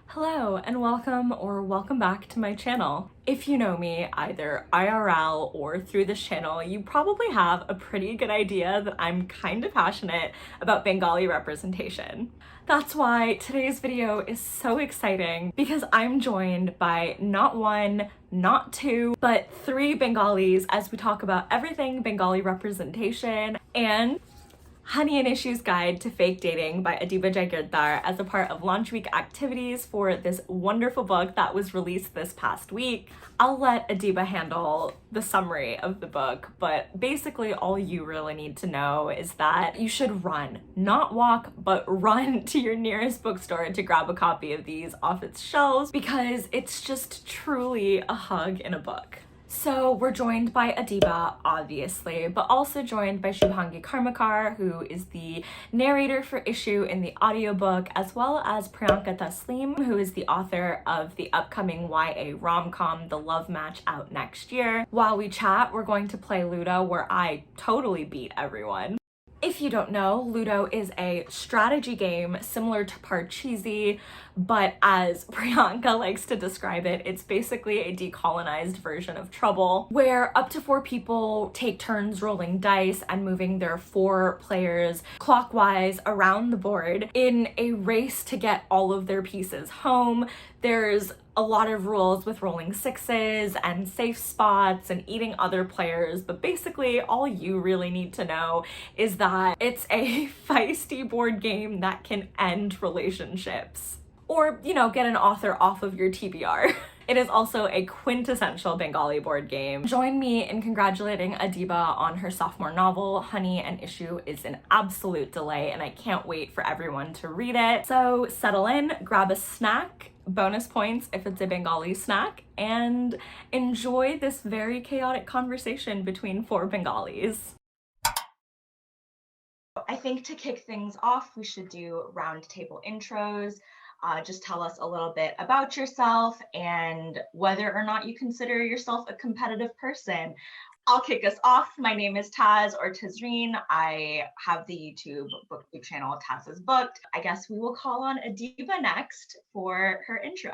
Hello and welcome back to my channel. If you know me either IRL or through this channel, you probably have a pretty good idea that I'm kind of passionate about Bengali representation. That's why today's video is so exciting because I'm joined by not one, not two, but three Bengalis as we talk about everything Bengali representation and Hani and Ishu's Guide to Fake Dating by Adiba as a part of launch week activities for this wonderful book that was released this past week. I'll let Adiba handle the summary of the book, but basically all you really need to know is that you should run, not walk, but run to your nearest bookstore to grab a copy of these off its shelves because it's just truly a hug in a book. So we're joined by Adiba, obviously, but also joined by Shubhangi Karmakar, who is the narrator for Issue in the audiobook, as well as Priyanka who is the author of the upcoming YA rom-com, The Love Match, out next year. While we chat, we're going to play Ludo, where I totally beat everyone. If you don't know, Ludo is a strategy game similar to Parcheesi, but as Priyanka likes to describe it, it's basically a decolonized version of Trouble, where up to 4 people take turns rolling dice and moving their 4 players clockwise around the board in a race to get all of their pieces home. There's a lot of rules with rolling sixes and safe spots and eating other players, but basically all you really need to know is that it's a feisty board game that can end relationships. Or, you know, get an author off of your TBR. It is also a quintessential Bengali board game. Join me in congratulating Adiba on her sophomore novel. Hani and Ishu is an absolute delight, and I can't wait for everyone to read it. So settle in, grab a snack, bonus points if it's a Bengali snack, and enjoy this very chaotic conversation between 4 Bengalis. I think to kick things off, we should do round table intros. Just tell us a little bit about yourself and whether or not you consider yourself a competitive person. I'll kick us off. My name is Taz or Tazreen. I have the YouTube booktube channel Taz is Booked. I guess we will call on Adiba next for her intro.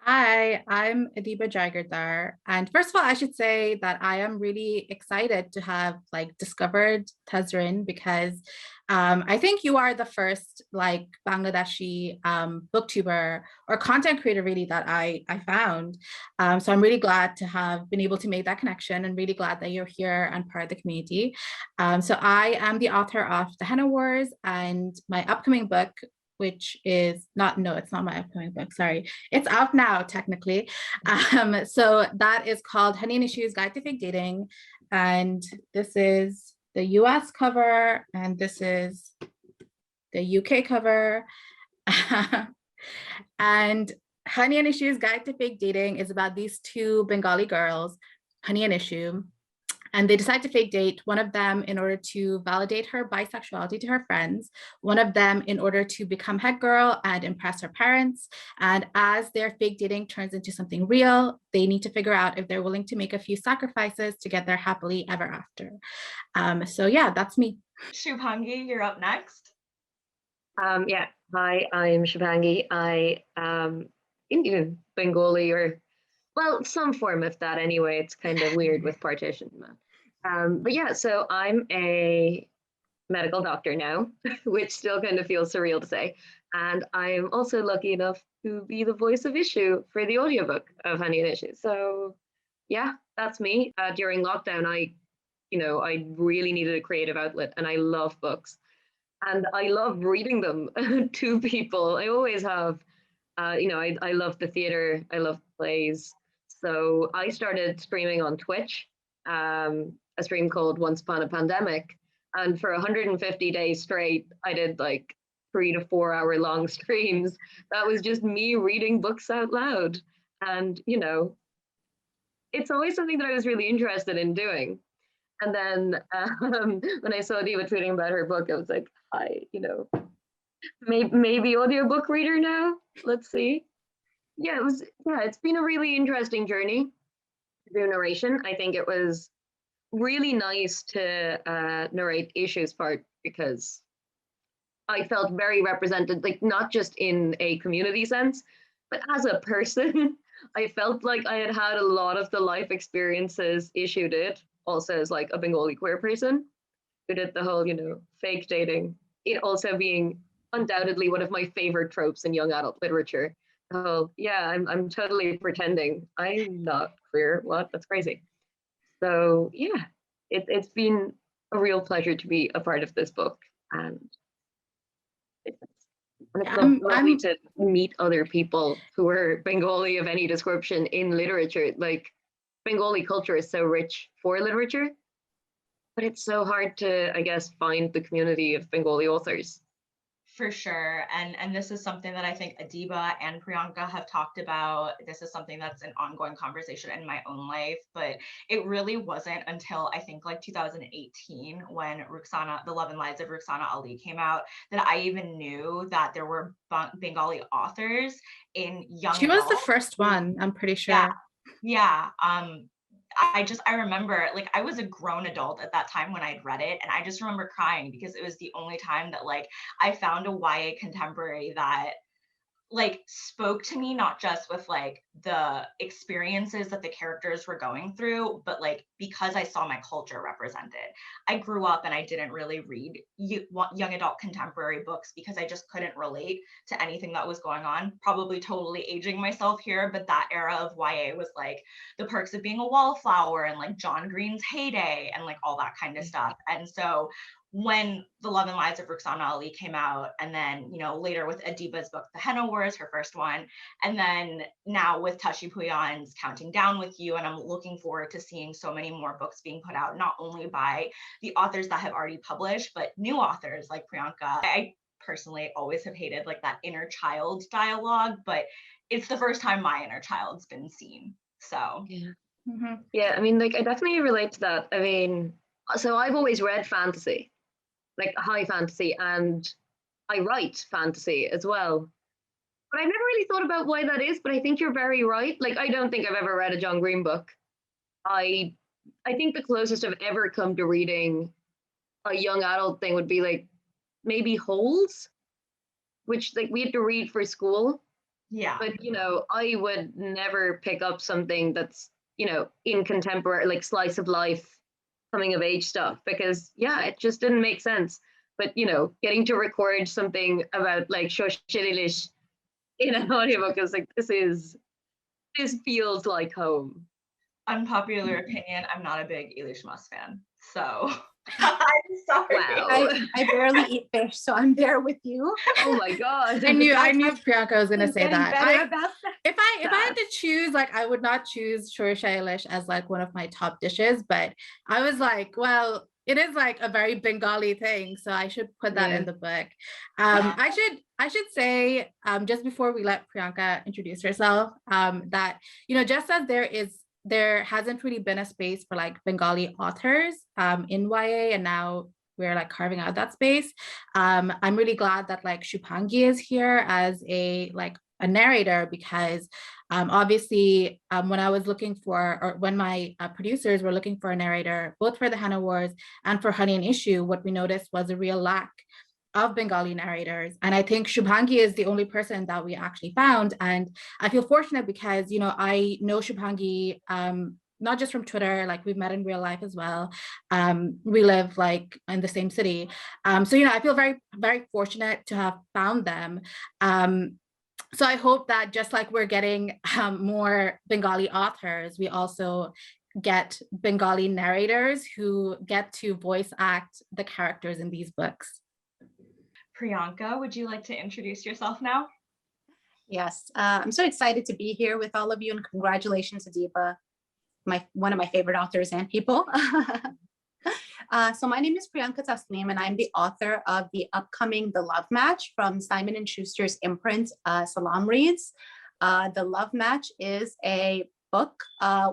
Hi, I'm Adiba Jagirdar. And first of all, I should say that I am really excited to have discovered Tazrin because I think you are the first Bangladeshi booktuber or content creator really that I found. So I'm really glad to have been able to make that connection and really glad that you're here and part of the community. So I am the author of The Henna Wars, and my upcoming book, which is it's not my upcoming book, sorry. It's out now, technically. So that is called Hani and Ishu's Guide to Fake Dating. And this is the US cover, and this is the UK cover. And Hani and Ishu's Guide to Fake Dating is about these 2 Bengali girls, Hani and Ishu, and they decide to fake date, one of them in order to validate her bisexuality to her friends, one of them in order to become head girl and impress her parents. And as their fake dating turns into something real, they need to figure out if they're willing to make a few sacrifices to get there happily ever after. So yeah, that's me. Shubhangi, you're up next. Yeah, hi, I'm Shubhangi. I am Indian, Bengali, or well, some form of that anyway. It's kind of weird with partition. But yeah, so I'm a medical doctor now, which still kind of feels surreal to say. And I'm also lucky enough to be the voice of Issue for the audiobook of Hani and Ishu. So yeah, that's me. During lockdown, I really needed a creative outlet, and I love books. And I love reading them to people. I always have. I love the theater. I love plays. So I started streaming on Twitch, a stream called Once Upon a Pandemic. And for 150 days straight, I did 3 to 4 hour long streams. That was just me reading books out loud. And, it's always something that I was really interested in doing. And then when I saw Diva tweeting about her book, I was like, maybe audiobook reader now. Let's see. It's been a really interesting journey to do narration. I think it was really nice to narrate Ishu's part because I felt very represented, like not just in a community sense, but as a person. I felt like I had had a lot of the life experiences Ishu did, also as like a Bengali queer person who did the whole, fake dating. It also being undoubtedly one of my favorite tropes in young adult literature. Oh, yeah, I'm totally pretending. I'm not queer. What? That's crazy. So yeah, it's been a real pleasure to be a part of this book, and it's, and it's lovely I'm to meet other people who are Bengali of any description in literature. Like Bengali culture is so rich for literature, but it's so hard to, I guess, find the community of Bengali authors. For sure. And this is something that I think Adiba and Priyanka have talked about. This is something that's an ongoing conversation in my own life, but it really wasn't until I think like 2018 when Ruxana, The Love and Lives of Ruxana Ali came out, that I even knew that there were Bengali authors in young She was the adult. first one, I'm pretty Yeah. sure. Yeah. I remember like I was a grown adult at that time when I'd read it, and I just remember crying because it was the only time that like I found a YA contemporary that like spoke to me, not just with like the experiences that the characters were going through, but like because I saw my culture represented. I grew up and I didn't really read young adult contemporary books because I just couldn't relate to anything that was going on. Probably totally aging myself here, but that era of YA was like The Perks of Being a Wallflower and like John Green's heyday and like all that kind of stuff. And so when The Love and Lives of Ruxana Ali came out, and then, later with Adiba's book, The Henna Wars, her first one, and then now with Tashi Puyan's Counting Down with You, and I'm looking forward to seeing so many more books being put out, not only by the authors that have already published, but new authors like Priyanka. I personally always have hated like that inner child dialogue, but it's the first time my inner child's been seen. So Yeah. Mm-hmm. Yeah, I mean, like, I definitely relate to that. I mean, so I've always read fantasy, like high fantasy, and I write fantasy as well. But I've never really thought about why that is, but I think you're very right. Like, I don't think I've ever read a John Green book. I I think the closest I've ever come to reading a young adult thing would be like maybe Holes, which like we had to read for school. yeah. But I would never pick up something that's, in contemporary, like slice of life, coming of age stuff, because yeah, it just didn't make sense. But getting to record something about like Shoshirish in an audiobook is like this feels like home. Unpopular opinion, I'm not a big ISHU'S fan. So I'm sorry. Wow. I barely eat fish, so I'm there with you. Oh my god. I knew Priyanka was gonna say that. If I Yeah. had to choose, like I would not choose Shor Shailesh as like one of my top dishes, but I was like, well, it is like a very Bengali thing, so I should put that in the book. I should say just before we let Priyanka introduce herself, that just as there hasn't really been a space for like Bengali authors in YA, and now we're like carving out that space. I'm really glad that like Shubhangi is here as a narrator, because obviously when I was looking for, or when my producers were looking for a narrator, both for the Henna Wars and for Hani and Ishu, what we noticed was a real lack of Bengali narrators. And I think Shubhangi is the only person that we actually found. And I feel fortunate because, I know Shubhangi not just from Twitter, like we've met in real life as well. We live like in the same city. So, I feel very, very fortunate to have found them. So I hope that just like we're getting more Bengali authors, we also get Bengali narrators who get to voice act the characters in these books. Priyanka, would you like to introduce yourself now? Yes, I'm so excited to be here with all of you, and congratulations, Adiba, one of my favorite authors and people. So my name is Priyanka Taslim, and I'm the author of the upcoming The Love Match from Simon & Schuster's imprint, Salam Reads. The Love Match is a book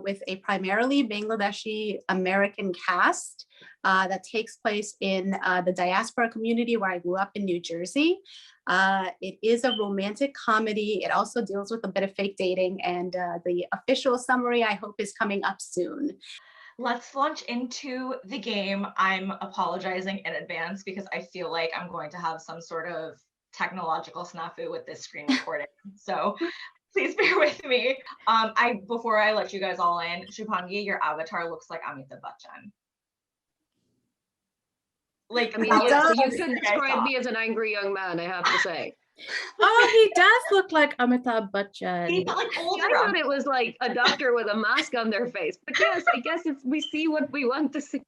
with a primarily Bangladeshi American cast that takes place in the diaspora community where I grew up in New Jersey. It is a romantic comedy. It also deals with a bit of fake dating, and the official summary I hope is coming up soon. let's launch into the game. I'm apologizing in advance because I feel like I'm going to have some sort of technological snafu with this screen recording. So please bear with me. Before I let you guys all in, Shubhangi, your avatar looks like Amitabh Bachchan. Like, I mean, you could describe me as an angry young man, I have to say. Oh, he does look like Amitabh Bachchan. He's like older. I thought it was like a doctor with a mask on their face, but yes, I guess we see what we want to see.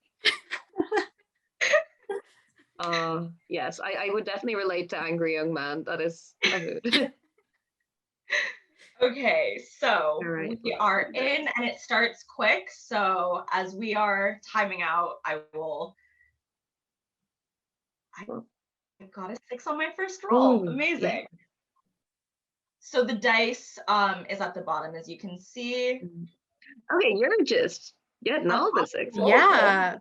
Yes, I would definitely relate to angry young man. That is a mood. Okay, so right, we are in and it starts quick. So as we are timing out, I got a 6 on my first roll. Ooh, amazing. Yeah. So the dice is at the bottom, as you can see. Okay, you're just getting all the 6. Yeah.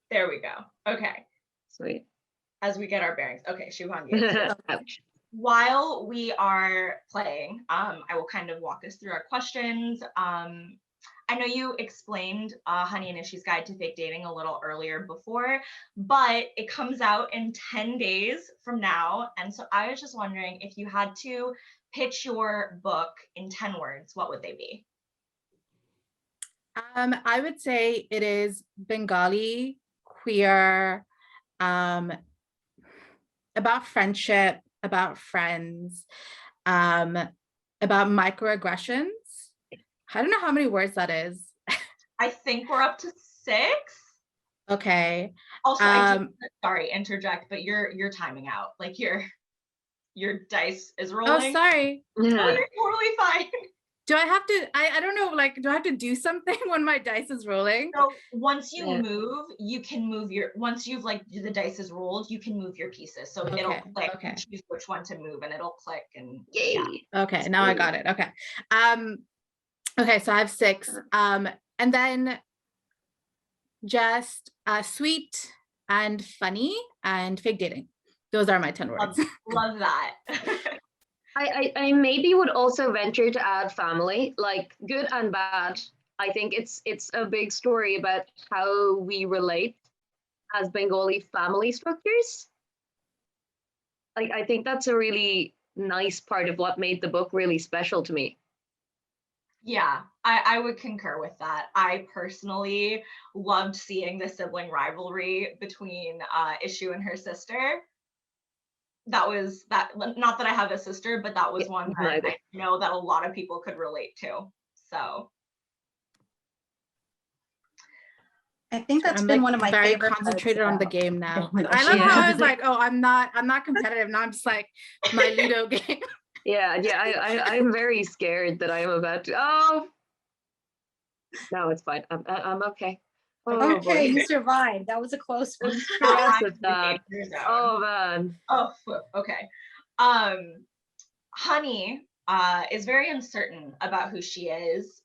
There we go. Okay. Sweet. As we get our bearings. Okay, Shubhangi. While we are playing, I will kind of walk us through our questions. I know you explained Hani and Ishu's Guide to Fake Dating a little earlier before, but it comes out in 10 days from now. And so I was just wondering, if you had to pitch your book in 10 words, what would they be? I would say it is Bengali, queer, about friendship, about friends, about microaggressions. I don't know how many words that is. I think we're up to 6. Okay. Also, sorry, interject, but you're timing out. Like your dice is rolling. Oh, sorry. Oh, you're totally fine. Do I have to, I don't know, like, do I have to do something when my dice is rolling? So once you move, you can move once you've like, the dice is rolled, you can move your pieces. So it'll click and choose which one to move and it'll click and yeah. Okay, now I got it. Okay. Okay, so I have 6. And then just sweet and funny and fake dating. Those are my 10 words. Love that. I maybe would also venture to add family, like good and bad. I think it's a big story about how we relate as Bengali family structures. Like, I think that's a really nice part of what made the book really special to me. Yeah, I would concur with that. I personally loved seeing the sibling rivalry between Ishu and her sister. That was not that I have a sister, but that was one that I know that a lot of people could relate to. So I think that's been one of my very favorite concentrated on the game now. I love how I was like, oh, I'm not competitive. Now I'm just like my Ludo game. Yeah, I'm very scared that I'm about to. Oh, no, it's fine. I'm okay. Oh, okay, you survived. That was a close one. Oh man. Oh, okay. Hani is very uncertain about who she is,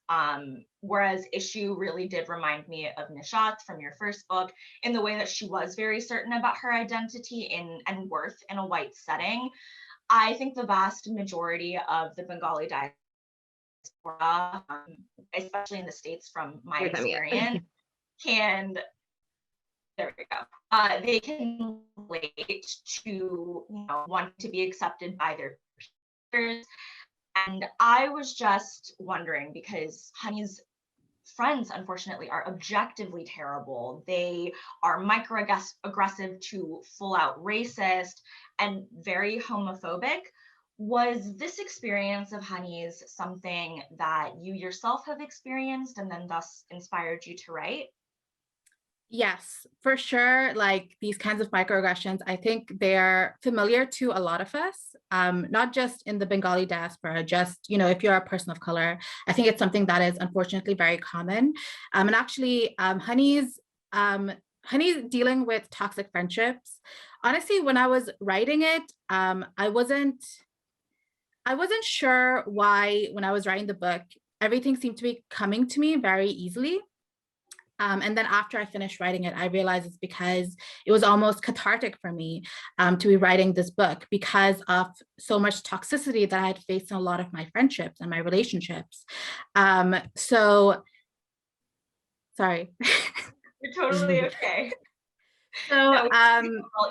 whereas Ishu really did remind me of Nishat from your first book in the way that she was very certain about her identity and worth in a white setting. I think the vast majority of the Bengali diaspora, especially in the States from my experience, there we go. They can relate to, wanting to be accepted by their peers. And I was just wondering, because Hani's friends, unfortunately, are objectively terrible. They are microaggressive to full out racist and very homophobic. Was this experience of Hani's something that you yourself have experienced and then thus inspired you to write? Yes, for sure. Like these kinds of microaggressions, I think they're familiar to a lot of us, not just in the Bengali diaspora, just, if you're a person of color. I think it's something that is unfortunately very common. And actually, Hani's dealing with toxic friendships. Honestly, when I was writing it, I wasn't sure why, when I was writing the book, everything seemed to be coming to me very easily. And then after I finished writing it, I realized it's because it was almost cathartic for me to be writing this book because of so much toxicity that I had faced in a lot of my friendships and my relationships. So Sorry. You're totally okay. So, No,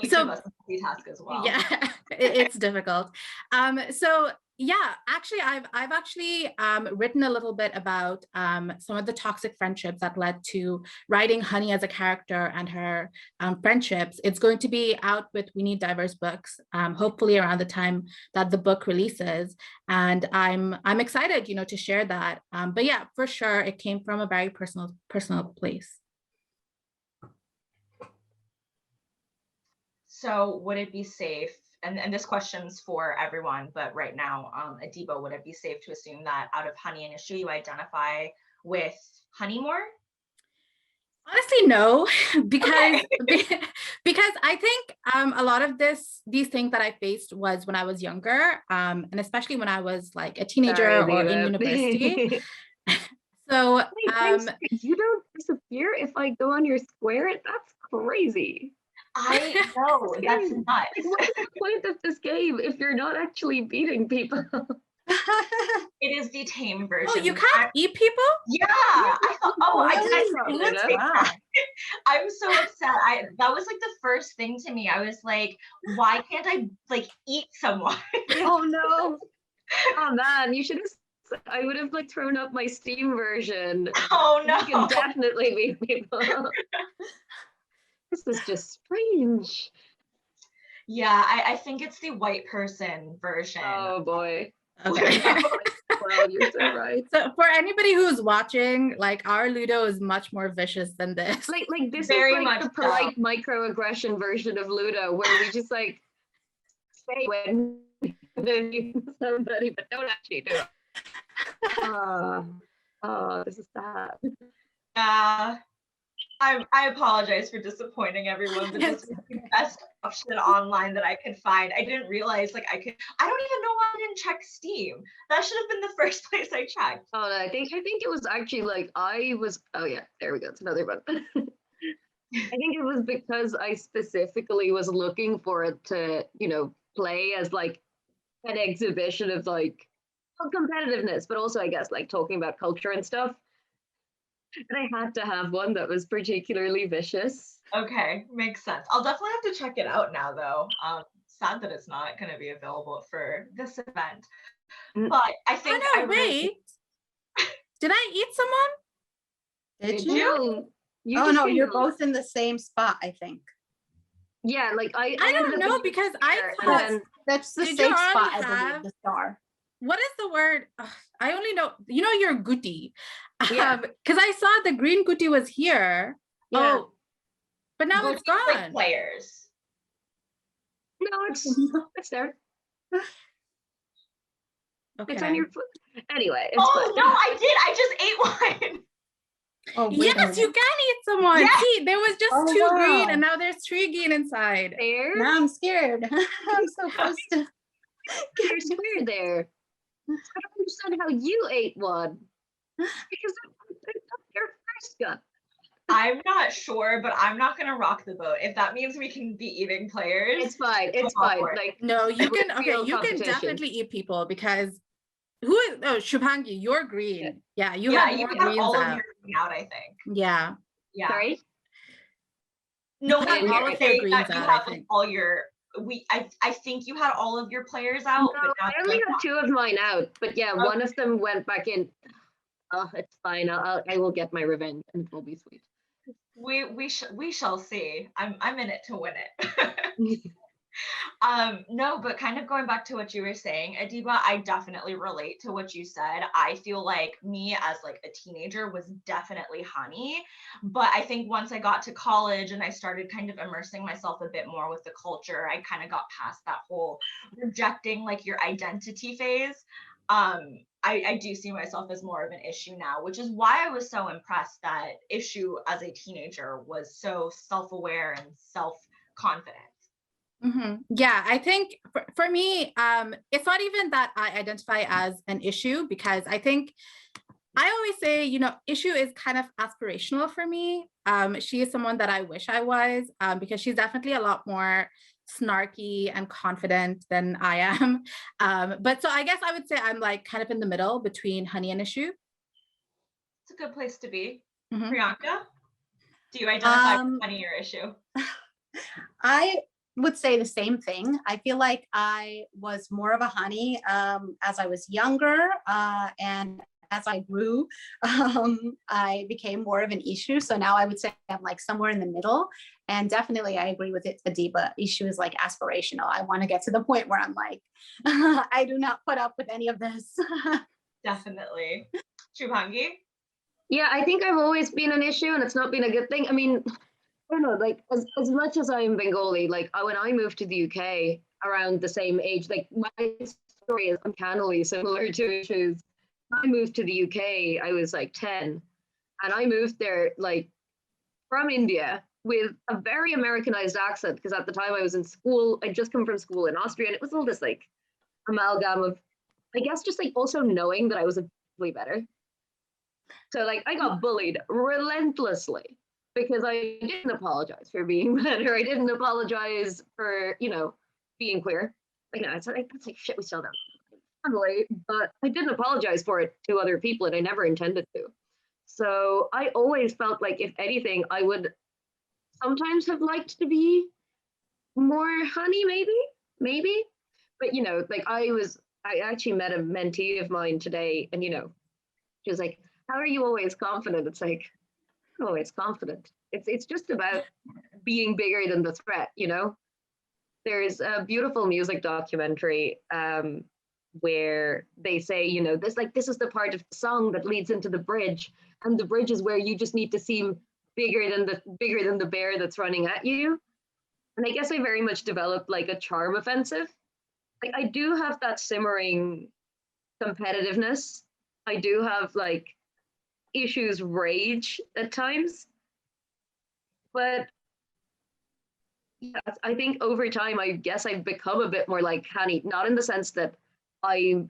each of us multitask as well. Yeah, it's difficult. So yeah, actually, I've actually written a little bit about some of the toxic friendships that led to writing Honey as a character and her friendships. It's going to be out with We Need Diverse Books, hopefully around the time that the book releases, and I'm excited, to share that. But yeah, for sure, it came from a very personal place. So would it be safe, and this question's for everyone, but right now, Adiba, would it be safe to assume that out of Hani and Ishu, you identify with Honey more? Honestly, no, because Okay. because I think a lot of these things that I faced was when I was younger, and especially when I was like a teenager or in university. So Wait, thanks. You don't disappear if I go on your square? That's crazy. I know, that's nuts. Like, what's the point of this game if you're not actually beating people? It is the tame version. Oh, you can't eat people? Yeah. I thought, Wow. I'm so upset. That was like the first thing to me. I was like, why can't I like eat someone? Oh no. Oh man, you should have. I would have like thrown up my Steam version. Oh no. You can definitely beat people. This is just strange. Yeah, I think it's the white person version. Oh boy. Okay. Well, you're so right. So for anybody who's watching, like our Ludo is much more vicious than this. Like this Very is like much the polite microaggression version of Ludo, where we just like say when you somebody, but don't actually do it. Oh, this is sad. I apologize for disappointing everyone, but this was the best option online that I could find. I didn't realize I don't even know why I didn't check Steam. That should have been the first place I checked. Oh no, I think it was actually oh yeah, there we go. It's another one. I think it was because I specifically was looking for it to, play as like an exhibition of like competitiveness, but also I guess like talking about culture and stuff. And I had to have one that was particularly vicious. Okay, makes sense. I'll definitely have to check it out now, though. Sad that it's not going to be available for this event. But I think wait. Did I eat someone? Did you? Oh no, you're both in the same spot, I think. Yeah, like I don't know because I thought that's the safe spot, I believe, the star. What is the word? I only know, you're Guti. Yeah. Because I saw the green Guti was here. Yeah. Oh, but now it's gone. Like players. No, it's there. Okay. It's on your foot. Anyway. No, I did. I just ate one. Oh, yes, you can eat someone. Yes. See, there was just two green, and now there's 3 green inside. There. Now I'm scared. I'm so close to. You're scared there. I don't understand how you ate one. Because that's your first gun. I'm not sure, but I'm not gonna rock the boat. If that means we can be eating players, it's fine. It's fine. Like no, you can. Okay, you can definitely eat people because who is? Oh, Shubhangi, you're green. Yeah, you have more greens all out. of your green out, I think. Yeah. Yeah. Sorry. No, all of your greens out. I think all your. I think you had all of your players out. No, I only had 2 of mine out, but yeah, one of them went back in. Oh, it's fine. I will get my revenge, and it will be sweet. We shall see. I'm in it to win it. No, but kind of going back to what you were saying, Adiba, I definitely relate to what you said. I feel like me as like a teenager was definitely Hani, but I think once I got to college and I started kind of immersing myself a bit more with the culture, I kind of got past that whole rejecting like your identity phase. I do see myself as more of an Ishu now, which is why I was so impressed that Ishu as a teenager was so self-aware and self-confident. Mm-hmm. Yeah, I think for me, it's not even that I identify as an Ishu, because I think I always say, Ishu is kind of aspirational for me. She is someone that I wish I was, because she's definitely a lot more snarky and confident than I am. But so I guess I would say I'm like kind of in the middle between Hani and Ishu. It's a good place to be. Priyanka, do you identify with Um, Hani or Ishu? I would say the same thing. I feel like I was more of a Hani as I was younger, and as I grew, I became more of an Ishu. So now I would say I'm like somewhere in the middle. And definitely, I agree with it, Adiba. Ishu is like aspirational. I want to get to the point where I'm like, I do not put up with any of this. Definitely. Shubhangi? Yeah, I think I've always been an issue, and it's not been a good thing. I mean, I don't know, like as much as I'm Bengali, like when I moved to the UK around the same age, like my story is uncannily similar to issues. I moved to the UK, I was like 10, and I moved there like from India with a very Americanized accent because at the time I was in school, I'd just come from school in Austria, and it was all this like amalgam of, I guess, just like also knowing that I was way better. So like I got bullied relentlessly because I didn't apologize for being better. I didn't apologize for, being queer. It's like that's like shit we still don't family, but I didn't apologize for it to other people and I never intended to. So I always felt like if anything, I would sometimes have liked to be more Honey, maybe. But like I actually met a mentee of mine today, and she was like, how are you always confident? It's like, I'm always confident. It's just about being bigger than the threat, There's a beautiful music documentary where they say, this is the part of the song that leads into the bridge, and the bridge is where you just need to seem bigger than the bear that's running at you. And I guess I very much developed like a charm offensive. Like I do have that simmering competitiveness. I do have like issues rage at times, but yeah, I think over time I guess I've become a bit more like Hani, not in the sense that I'm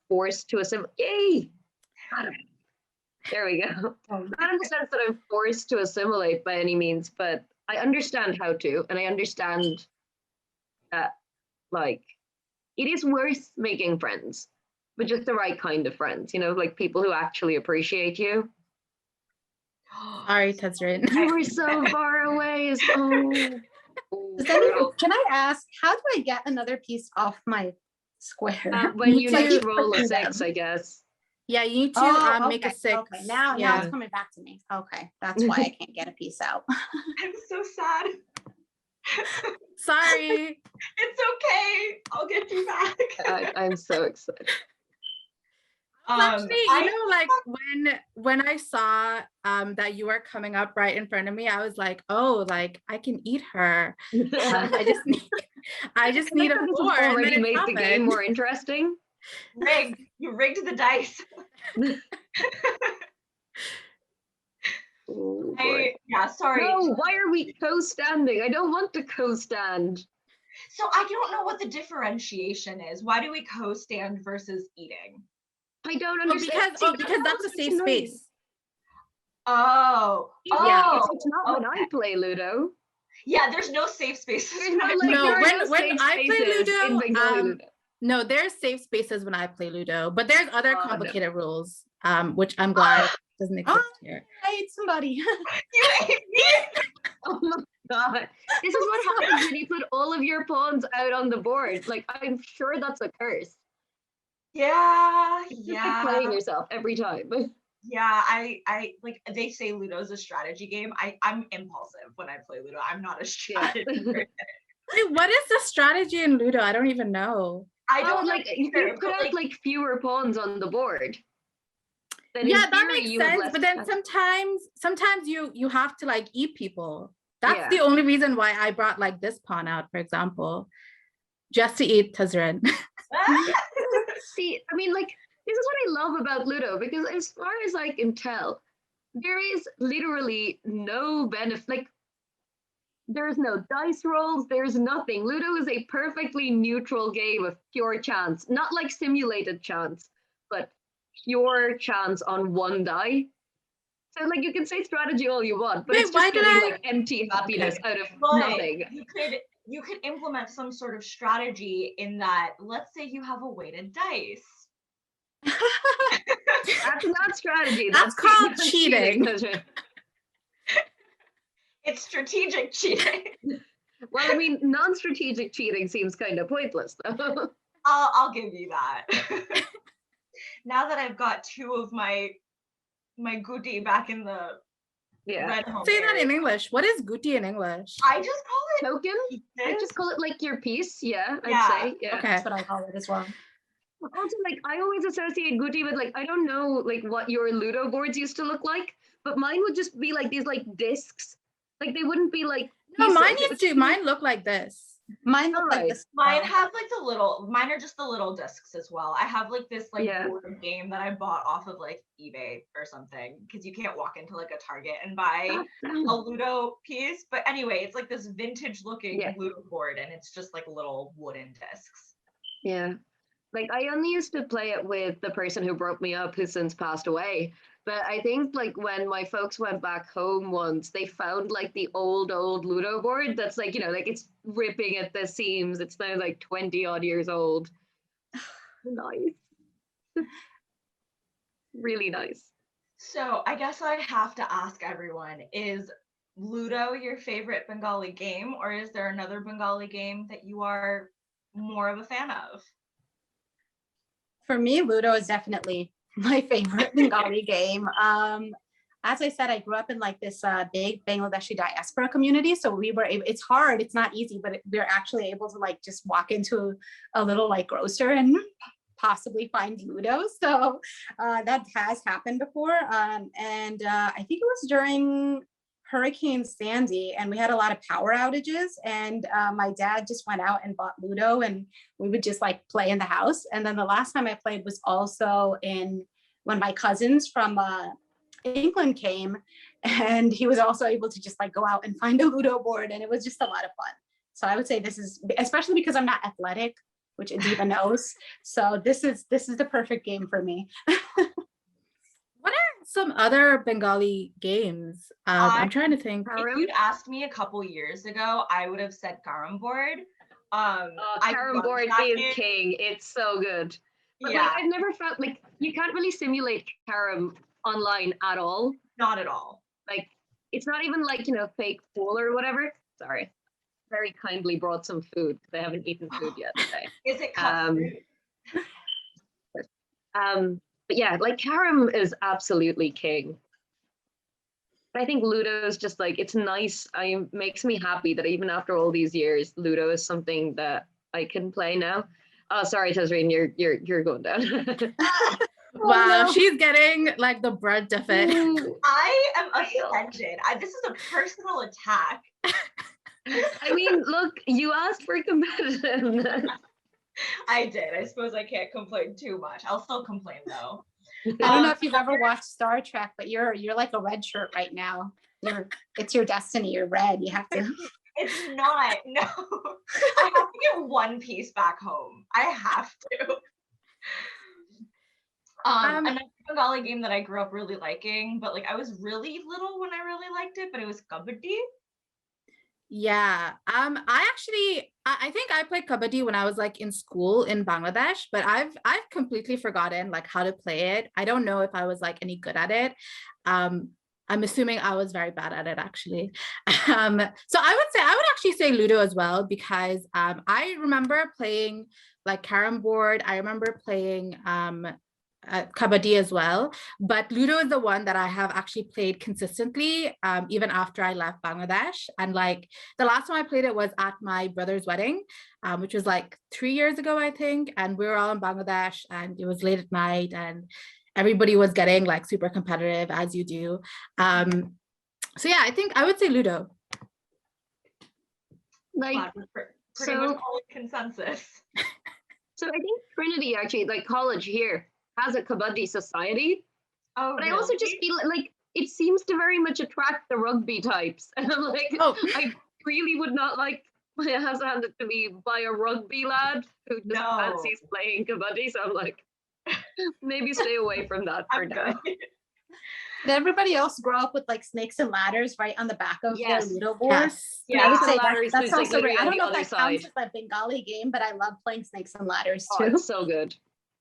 forced to assimilate. Yay, there we go. Not in the sense that I'm forced to assimilate by any means, but I understand how to, and I understand that like it is worth making friends, but just the right kind of friends, like people who actually appreciate you. Sorry, Tezrin. You were so far away. Can I ask, how do I get another piece off my square? When you Like, next roll a 6, I guess. Yeah, you need to make a Okay, 6. Okay, now it's coming back to me. Okay, that's why I can't get a piece out. I'm so sad. Sorry. It's okay. I'll get you back. I'm so excited. Actually, like when I saw that you were coming up right in front of me, I was like, oh, like I can eat her. I just need a 4. Already made the game more interesting. Rigged. You rigged the dice. Oh, sorry. No, why are we co-standing? I don't want to co-stand. So I don't know what the differentiation is. Why do we co-stand versus eating? I don't understand. Because that's a safe space. Oh. Yeah, it's not when I play Ludo. Yeah, there's no safe spaces. When I play Ludo, no, there's safe spaces when I play Ludo, but there's other complicated rules, which I'm glad doesn't exist here. I ate somebody. You ate me? Oh my god. This is what happens when you put all of your pawns out on the board. Like, I'm sure that's a curse. Yeah. It's just like playing yourself every time. Yeah, I like they say Ludo's a strategy game. I'm impulsive when I play Ludo. I'm not a strategy person. Wait, what is the strategy in Ludo? I don't even know. I don't like you could have like fewer pawns on the board. Then yeah, that makes sense. But then sometimes you have to like eat people. That's the only reason why I brought like this pawn out, for example, just to eat Tezrin. See, I mean, like, this is what I love about Ludo, because as far as I can tell, there is literally no benefit. Like, there's no dice rolls, there's nothing. Ludo is a perfectly neutral game of pure chance, not like simulated chance, but pure chance on one die. So, like, you can say strategy all you want, but it's just getting like empty happiness out of nothing. You could implement some sort of strategy in that. Let's say you have a weighted dice. That's not strategy. That's called that's cheating. It's strategic cheating. Well, I mean, non-strategic cheating seems kind of pointless, though. I'll give you that. Now that I've got two of my goodie back in the red home Say that area, in English. What is Guti in English? I just call it Token? I pieces. just call it like your piece. Yeah, Yeah. I'd say. Yeah. Okay. That's what I call it as well. Also, like, I always associate Guti with, like, I don't know, like, what your Ludo boards used to look like, but mine would just be like these, like, discs. Like, they wouldn't be like. No, mine pieces. used to. Mine look like this. Mine look like Alright. this. Mine have like the little, mine are just the little discs as well. I have like this like Yeah. board game that I bought off of like eBay or something, because you can't walk into like a Target and buy a Ludo piece. But anyway, it's like this vintage looking Yeah. Ludo board, and it's just like little wooden discs. Yeah. Like, I only used to play it with the person who broke me up, who's since passed away. But I think, like, when my folks went back home once, they found, like, the old Ludo board that's, like, you know, like, it's ripping at the seams. It's now, like, 20 odd years old. Nice. Really nice. So I guess I have to ask everyone, is Ludo your favorite Bengali game, or is there another Bengali game that you are more of a fan of? For me, Ludo is definitely my favorite Bengali game. As I said, I grew up in like this big Bangladeshi diaspora community. So we were able, it's hard, it's not easy, but we're actually able to like just walk into a little like grocer and possibly find Ludo. So that has happened before. I think it was during Hurricane Sandy, and we had a lot of power outages, and my dad just went out and bought Ludo, and we would just like play in the house. And then the last time I played was also when my cousins from England came, and he was also able to just like go out and find a Ludo board, and it was just a lot of fun. So I would say this is, especially because I'm not athletic, which Adiba knows. So this is the perfect game for me. What are some other Bengali games? I'm trying to think. If you'd asked me a couple years ago, I would have said carom board. Carom board is king. It's so good. But Yeah, like, I've never felt like you can't really simulate carom online at all. not at all. Like, it's not even like, you know, fake pool or whatever. Sorry. Very kindly brought some food because I haven't eaten food yet today. Is it custard? But yeah, like carom is absolutely king. But I think Ludo is just like, it's nice. It makes me happy that even after all these years, Ludo is something that I can play now. Oh, sorry, Tazreen, you're going down. Wow, she's getting like the brunt of it. I am offended. This is a personal attack. I mean, look, you asked for competitiveness. I did. I suppose I can't complain too much. I'll still complain though. I don't know if you've ever watched Star Trek, but you're like a red shirt right now. It's your destiny. You're red. You have to. It's not. No. I have to get one piece back home. I have to. Another Bengali game that I grew up really liking, but like I was really little when I really liked it, but it was Kabaddi. Yeah. I think I played Kabaddi when I was like in school in Bangladesh, but I've completely forgotten like how to play it. I don't know if I was like any good at it. I'm assuming I was very bad at it actually. So I would actually say Ludo as well, because I remember playing like carom board. I remember playing Kabaddi as well, but Ludo is the one that I have actually played consistently, even after I left Bangladesh. And like the last time I played it was at my brother's wedding, which was like 3 years ago, I think. And we were all in Bangladesh, and it was late at night, and everybody was getting like super competitive, as you do. So yeah, I think I would say Ludo. Like, pretty much all in consensus. So I think Trinity actually, like college here, has a Kabaddi society. Oh, but really? I also just feel like it seems to very much attract the rugby types. And I'm like, I really would not like my husband to be by a rugby lad who just fancies playing Kabaddi. So I'm like, maybe stay away from that for now. Did everybody else grow up with like snakes and ladders right on the back of their Ludo board? Yes. Yeah, I would say Ladders that's is, like, also great. I don't know if literally that on the other counts as a Bengali game, but I love playing snakes and ladders Oh, too. it's so good.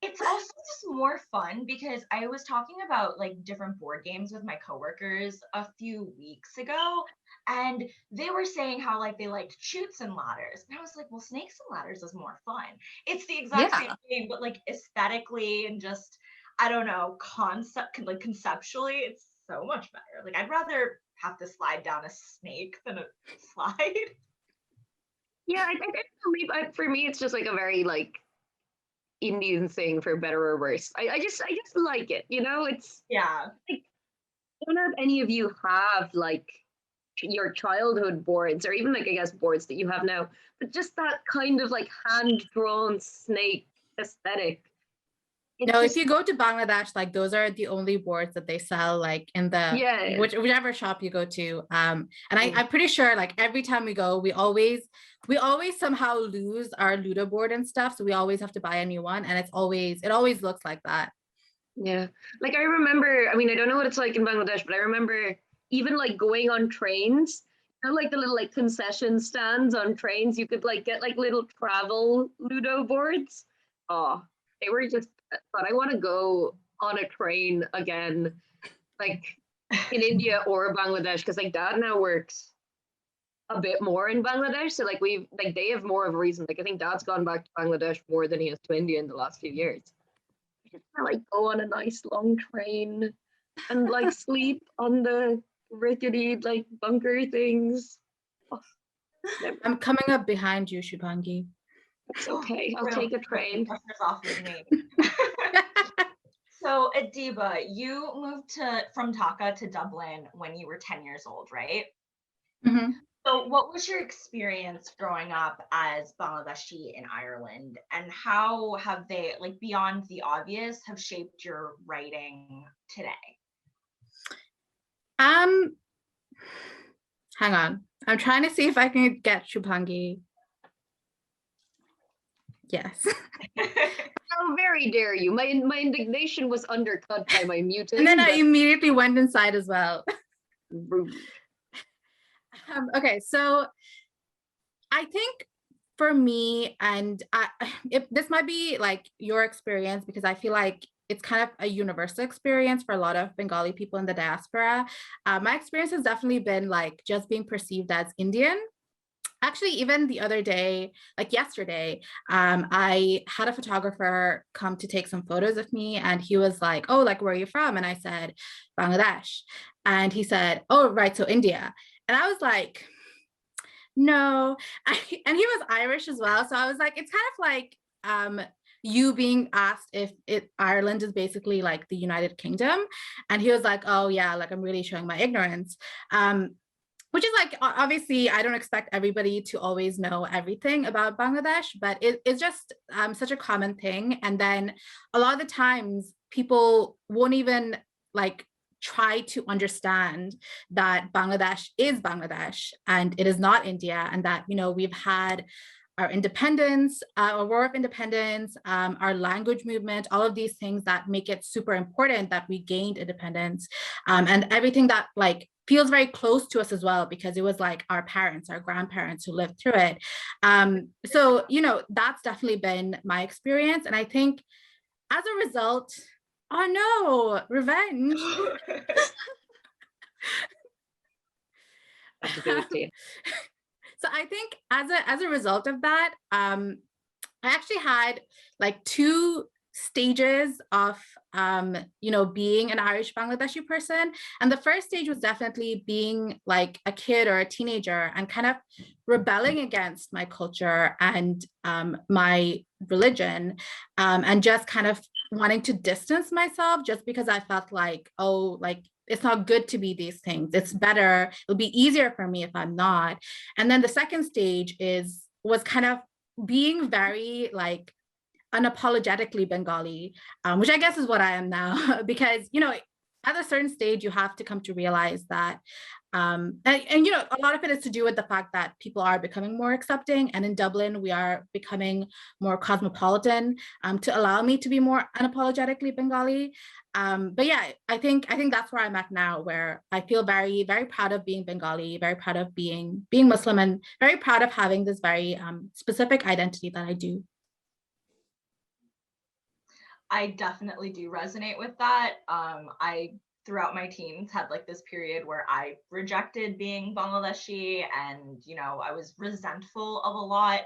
It's also just more fun because I was talking about like different board games with my coworkers a few weeks ago, and they were saying how like they liked Chutes and Ladders. And I was like, well, Snakes and Ladders is more fun. It's the exact same Yeah. game, but like aesthetically and just, I don't know, like conceptually, it's so much better. Like I'd rather have to slide down a snake than a slide. Yeah, I think for me, it's just like a very like Indian thing, for better or worse. I just like it. You know, it's Yeah. like, I don't know if any of you have like your childhood boards, or even like I guess boards that you have now, but just that kind of like hand drawn snake aesthetic. It's No, if just you go to Bangladesh, like those are the only boards that they sell, like in the yeah. whichever shop you go to. And Mm. I'm pretty sure like every time we go, we always somehow lose our ludo board and stuff. So we always have to buy a new one. And it always looks like that. Yeah. Like I remember, I mean, I don't know what it's like in Bangladesh, but I remember even like going on trains, you know, like the little like concession stands on trains, you could like get like little travel Ludo boards. Oh, they were just, but I want to go on a train again, like in India or Bangladesh, because like dad now works a bit more in Bangladesh. So like they have more of a reason. Like I think dad's gone back to Bangladesh more than he has to India in the last few years. Just like go on a nice long train and like sleep on the rickety like bunker things. Oh, I'm coming up behind you, Shubhangi. it's okay. I'll take a train. Pressure's off of me. So Adiba, you moved from Dhaka to Dublin when you were 10 years old, right? Mhm. So what was your experience growing up as Bangladeshi in Ireland, and how have they, like beyond the obvious, have shaped your writing today? Hang on. I'm trying to see if I can get Shubhangi. Yes. How very dare you? My indignation was undercut by my muting. And then I immediately went inside as well. Rude. Okay, so I think for me, and this might be like your experience, because I feel like it's kind of a universal experience for a lot of Bengali people in the diaspora. My experience has definitely been like just being perceived as Indian. Actually, even the other day, like yesterday, I had a photographer come to take some photos of me, and he was like, oh, like, where are you from? And I said, Bangladesh. And he said, oh, right, so India. And I was like, no. And he was Irish as well. So I was like, it's kind of like you being asked if Ireland is basically like the United Kingdom. And he was like, oh yeah, like I'm really showing my ignorance. Which is like, obviously, I don't expect everybody to always know everything about Bangladesh, but it's just such a common thing. And then a lot of the times people won't even like try to understand that Bangladesh is Bangladesh and it is not India, and that, you know, we've had our independence, our war of independence, our language movement, all of these things that make it super important that we gained independence, and everything that like feels very close to us as well, because it was like our parents, our grandparents who lived through it. So, you know, that's definitely been my experience. And I think as a result, oh no, revenge. I have to do it to you. So I think as a result of that, I actually had like two stages of you know, being an Irish Bangladeshi person. And the first stage was definitely being like a kid or a teenager and kind of rebelling against my culture and my religion, and just kind of wanting to distance myself just because I felt like, oh, like it's not good to be these things. It's better, it'll be easier for me if I'm not. And then the second stage was kind of being very like unapologetically Bengali, which I guess is what I am now, because, you know, at a certain stage, you have to come to realize that, and, you know, a lot of it is to do with the fact that people are becoming more accepting. And in Dublin, we are becoming more cosmopolitan, to allow me to be more unapologetically Bengali. But yeah, I think that's where I'm at now, where I feel very, very proud of being Bengali, very proud of being Muslim, and very proud of having this very specific identity that I do. I definitely do resonate with that. I throughout my teens had like this period where I rejected being Bangladeshi, and I was resentful of a lot.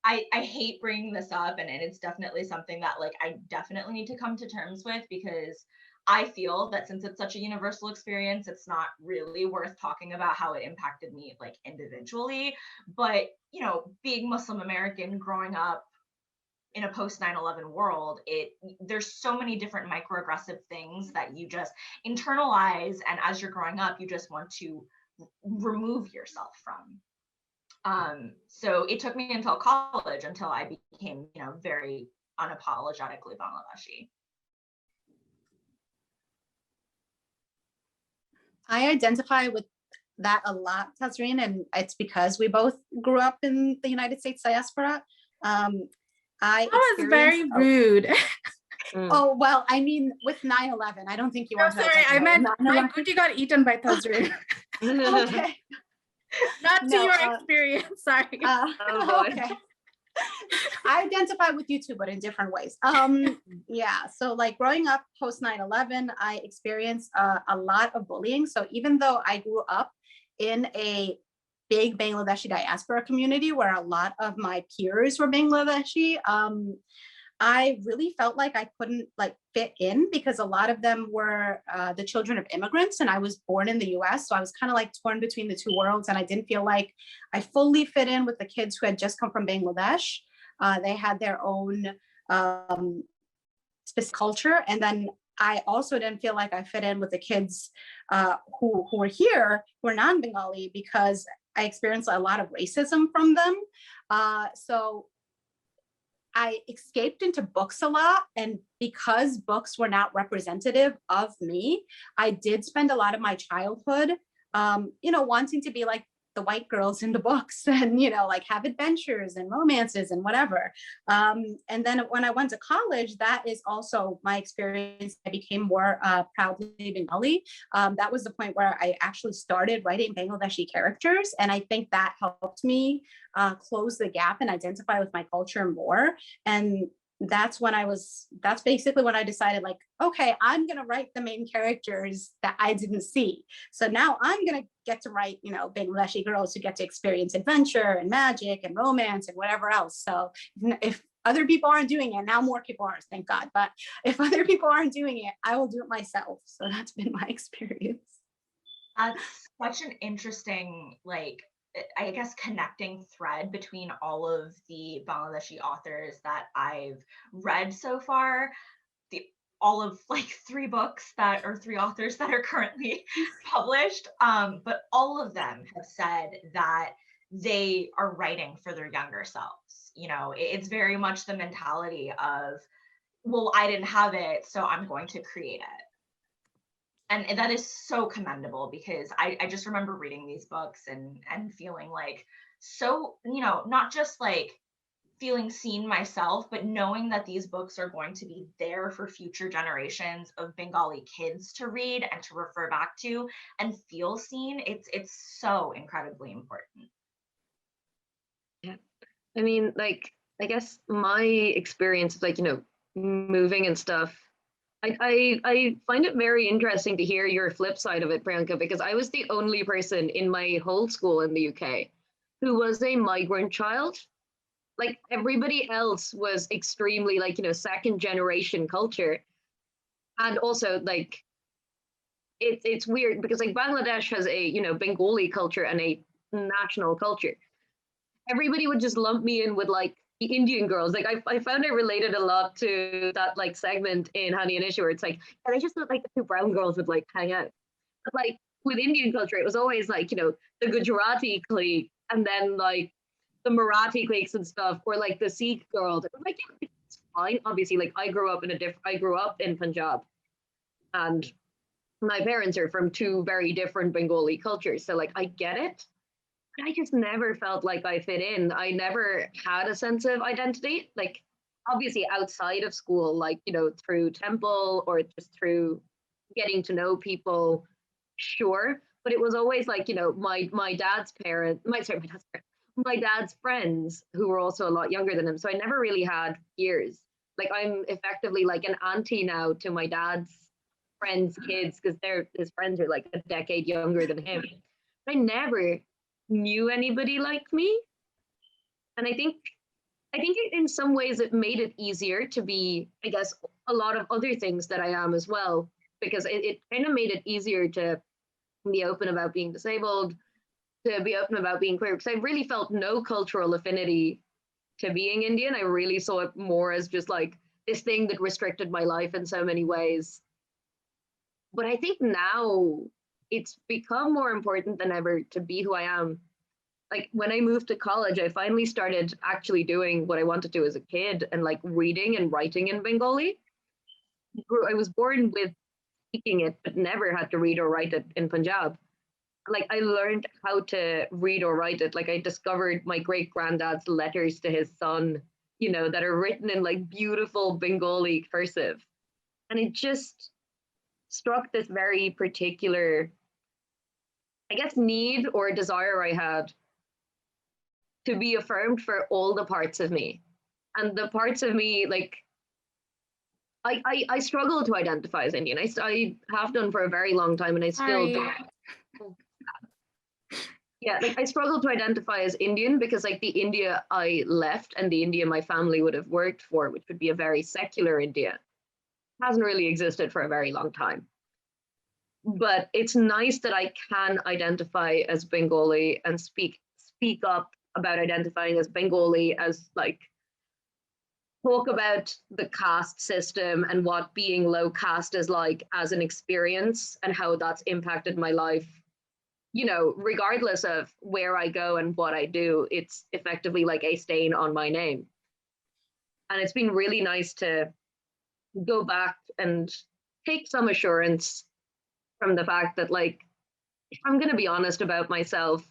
I hate bringing this up, and it's definitely something that like I definitely need to come to terms with, because I feel that since it's such a universal experience, it's not really worth talking about how it impacted me like individually. But being Muslim American, growing up in a post 9/11 world, there's so many different microaggressive things that you just internalize, and as you're growing up you just want to remove yourself from. So it took me until college until I became, very unapologetically Bangladeshi. I identify with that a lot, Tazreen, and it's because we both grew up in the United States diaspora. That was very rude. Oh, well, I mean, with 9/11, I don't think you No, want to. sorry, I meant my booty got eaten by Tazreen. Okay. Not to No, your experience, sorry. Okay. I identify with you too, but in different ways. Yeah, so like growing up post 9/11, I experienced a lot of bullying. So even though I grew up in a big Bangladeshi diaspora community where a lot of my peers were Bangladeshi, I really felt like I couldn't like fit in because a lot of them were the children of immigrants, and I was born in the US. So I was kind of like torn between the two worlds, and I didn't feel like I fully fit in with the kids who had just come from Bangladesh. They had their own specific culture. And then I also didn't feel like I fit in with the kids who were here, who are non-Bengali, because I experienced a lot of racism from them. So I escaped into books a lot. And because books were not representative of me, I did spend a lot of my childhood, wanting to be like the white girls in the books and, like have adventures and romances and whatever. And then when I went to college, that is also my experience. I became more proudly Bengali. That was the point where I actually started writing Bangladeshi characters. And I think that helped me close the gap and identify with my culture more. And that's basically when I decided, like, okay, I'm going to write the main characters that I didn't see. So now I'm going to get to write, Bangladeshi girls who get to experience adventure and magic and romance and whatever else. So if other people aren't doing it, now more people are, thank God. But if other people aren't doing it, I will do it myself. So that's been my experience. That's such an interesting, I guess, connecting thread between all of the Bangladeshi authors that I've read so far. All of three authors that are currently published, but all of them have said that they are writing for their younger selves. It's very much the mentality of, well, I didn't have it, so I'm going to create it. And that is so commendable, because I just remember reading these books and feeling like so, not just like feeling seen myself, but knowing that these books are going to be there for future generations of Bengali kids to read and to refer back to and feel seen. It's so incredibly important. Yeah. I mean, I guess my experience of moving and stuff, I find it very interesting to hear your flip side of it, Priyanka, because I was the only person in my whole school in the UK who was a migrant child. Like everybody else was extremely second generation culture. And also it's weird because Bangladesh has a, Bengali culture and a national culture. Everybody would just lump me in with the Indian girls. I found I related a lot to that segment in Hani and Ishu where it's and I just thought the two brown girls would hang out. But with Indian culture, it was always the Gujarati clique and then the Marathi cliques and stuff, or the Sikh girls. It's fine. Obviously, I grew up in Punjab, and my parents are from two very different Bengali cultures. So I get it. But I just never felt like I fit in. I never had a sense of identity. Obviously outside of school, through temple or just through getting to know people, sure. But it was always my dad's parents, my dad's friends who were also a lot younger than him. So I never really had peers. Like I'm effectively like an auntie now to my dad's friends' kids because his friends are like a decade younger than him. I never knew anybody like me. And I think in some ways it made it easier to be, I guess, a lot of other things that I am as well, because it kind of made it easier to be open about being disabled, to be open about being queer, because I really felt no cultural affinity to being Indian. I really saw it more as just like this thing that restricted my life in so many ways. But I think now it's become more important than ever to be who I am. Like when I moved to college, I finally started actually doing what I wanted to as a kid and like reading and writing in Bengali. I was born with speaking it, but never had to read or write it in Punjab. Like I learned how to read or write it. Like I discovered my great granddad's letters to his son, that are written in like beautiful Bengali cursive. And it just struck this very particular, I guess, need or desire I had to be affirmed for all the parts of me. And the parts of me, like, I struggle to identify as Indian. I have done for a very long time, and I still do. Yeah, like I struggle to identify as Indian because like the India I left and the India my family would have worked for, which would be a very secular India, hasn't really existed for a very long time. But it's nice that I can identify as Bengali and speak up about identifying as Bengali, as like talk about the caste system and what being low caste is like as an experience and how that's impacted my life. Regardless of where I go and what I do, it's effectively like a stain on my name. And it's been really nice to go back and take some assurance from the fact that, like, if I'm going to be honest about myself,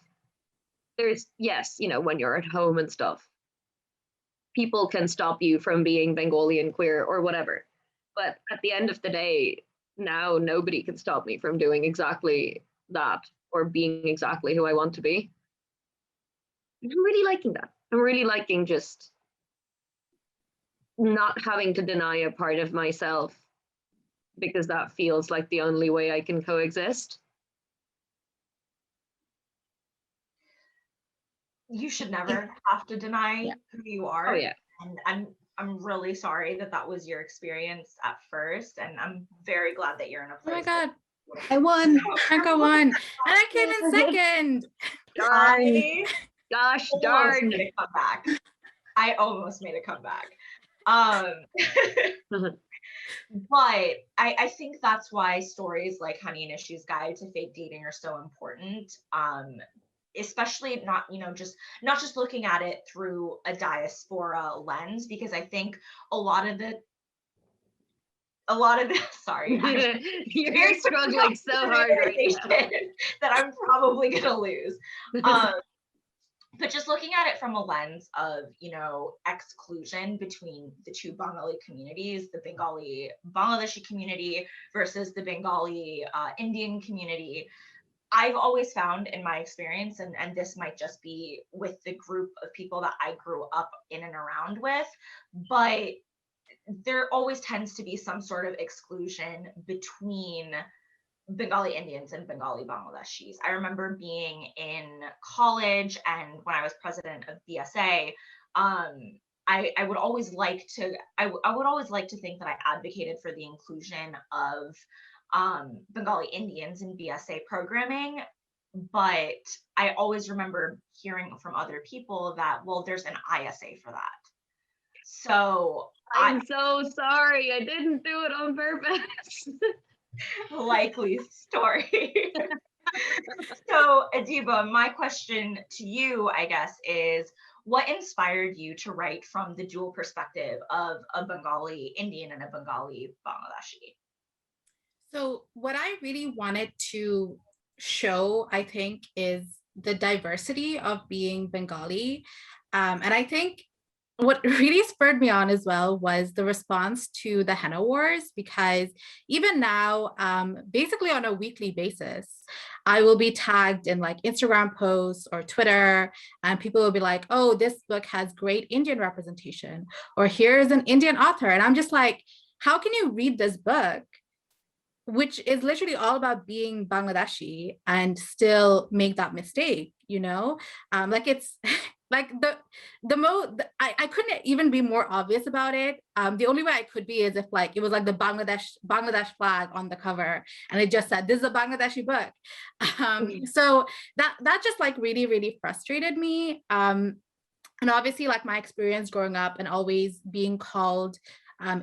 there's, yes, when you're at home and stuff, people can stop you from being Bengali and queer or whatever. But at the end of the day, now nobody can stop me from doing exactly that or being exactly who I want to be. I'm really liking that. I'm really liking just not having to deny a part of myself because that feels like the only way I can coexist. You should never have to deny who you are. Oh, yeah. And I'm really sorry that was your experience at first. And I'm very glad that you're in a place. Oh my God. I won. Priyanka won. And I came in second. Darn. Gosh darn. Made a comeback. I almost made a comeback. But I think that's why stories like Hani and Ishu's Guide to Fake Dating are so important. Especially not just looking at it through a diaspora lens, because I think a lot of the sorry, you're struggling so hard right now that I'm probably gonna lose. But just looking at it from a lens of, exclusion between the two Bengali communities, the Bengali-Bangladeshi community versus the Bengali-Indian community, I've always found in my experience, and this might just be with the group of people that I grew up in and around with, but there always tends to be some sort of exclusion between Bengali Indians and Bengali Bangladeshis. I remember being in college, and when I was president of BSA, I would always like to think that I advocated for the inclusion of Bengali Indians in BSA programming, but I always remember hearing from other people that, well, there's an ISA for that. So I'm so sorry. I didn't do it on purpose. Likely story. So Adiba, my question to you, I guess, is what inspired you to write from the dual perspective of a Bengali Indian and a Bengali Bangladeshi? So what I really wanted to show, I think, is the diversity of being Bengali. And I think what really spurred me on as well was the response to the henna wars, because even now, basically on a weekly basis, I will be tagged in like Instagram posts or Twitter, and people will be like, oh, this book has great Indian representation, or here's an Indian author. And I'm just like, how can you read this book, which is literally all about being Bangladeshi, and still make that mistake, you know? Like it's like I couldn't even be more obvious about it. The only way I could be is if like it was like the Bangladesh flag on the cover, and it just said, this is a Bangladeshi book. So that just like really, really frustrated me. And obviously like my experience growing up and always being called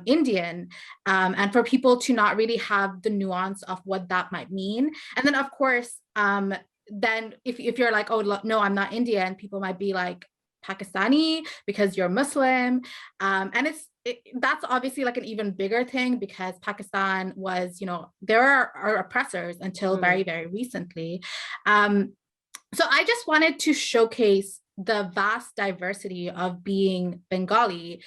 Indian, and for people to not really have the nuance of what that might mean. And then of course, then if you're like, oh no, I'm not Indian, people might be like Pakistani because you're Muslim. And that's obviously like an even bigger thing, because Pakistan was, you know, there are oppressors until very, very recently. So I just wanted to showcase the vast diversity of being Bengali,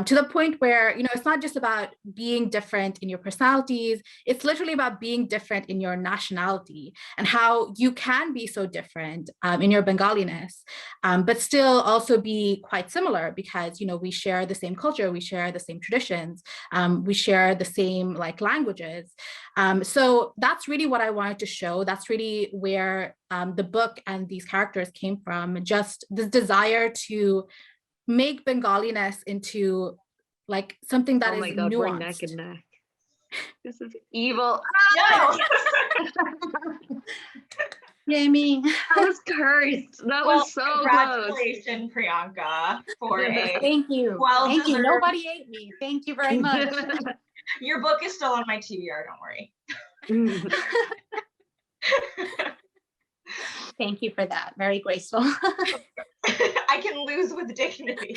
to the point where, you know, it's not just about being different in your personalities, it's literally about being different in your nationality, and how you can be so different in your Bengaliness, but still also be quite similar, because, you know, we share the same culture, we share the same traditions, we share the same like languages. So that's really what I wanted to show. That's really where the book and these characters came from, just this desire to make Bengaliness into like something that Oh is my God, nuanced. we're neck and neck. This is evil. No. Jamie. That was cursed. That was so close. Congratulations, Priyanka, for a Thank you. well-deserved. Thank you. Nobody ate me. Thank you very much. Your book is still on my TBR, don't worry. Thank you for that. Very graceful. I can lose with dignity.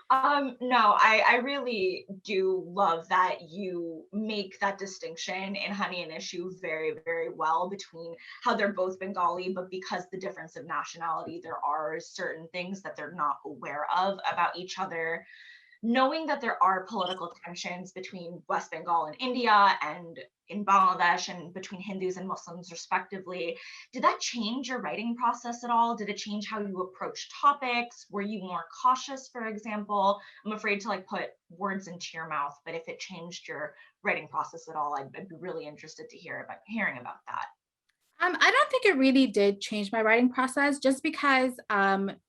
No, I really do love that you make that distinction in Hani and Ishu very, very well, between how they're both Bengali, but because the difference of nationality, there are certain things that they're not aware of about each other. Knowing that there are political tensions between West Bengal and India, and in Bangladesh, and between Hindus and Muslims respectively, did that change your writing process at all? Did it change how you approach topics? Were you more cautious, for example? I'm afraid to like put words into your mouth, but if it changed your writing process at all, I'd be really interested to hearing about that. I don't think it really did change my writing process, just because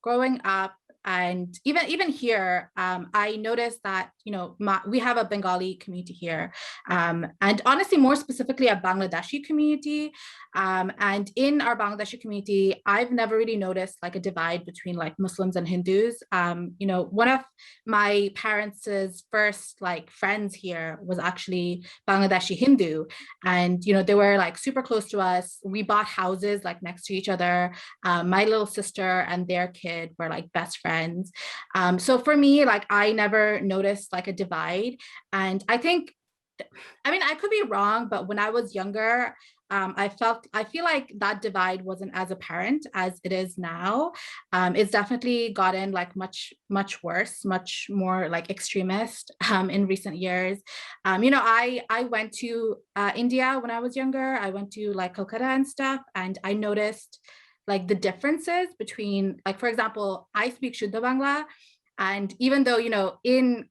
growing up, and even here, I noticed that, you know, we have a Bengali community here, and honestly, more specifically, a Bangladeshi community. And in our Bangladeshi community, I've never really noticed like a divide between like Muslims and Hindus. You know, one of my parents' first like friends here was actually Bangladeshi Hindu, and you know, they were like super close to us. We bought houses like next to each other. My little sister and their kid were like best friends. So for me, like I never noticed like a divide. And I think, I mean, I could be wrong, but when I was younger, I feel like that divide wasn't as apparent as it is now. It's definitely gotten like much worse, much more like extremist in recent years. You know, I went to India when I was younger. I went to like Kolkata and stuff, and I noticed like the differences between, like, for example, I speak Shuddha Bangla, and even though, you know, in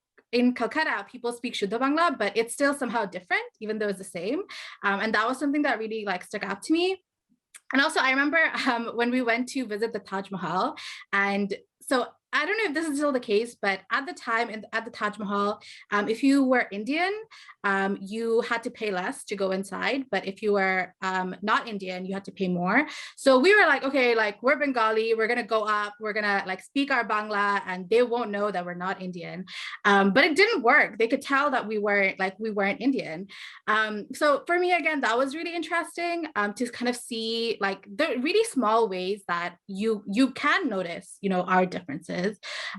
Calcutta, people speak Shuddha Bangla, but it's still somehow different, even though it's the same. And that was something that really like stuck out to me. And also I remember when we went to visit the Taj Mahal, and so I don't know if this is still the case, but at the time at the Taj Mahal, if you were Indian, you had to pay less to go inside. But if you were not Indian, you had to pay more. So we were like, okay, like we're Bengali, we're gonna go up, we're gonna like speak our Bangla, and they won't know that we're not Indian. But it didn't work. They could tell that we weren't Indian. So for me, again, that was really interesting to kind of see like the really small ways that you can notice, you know, our differences.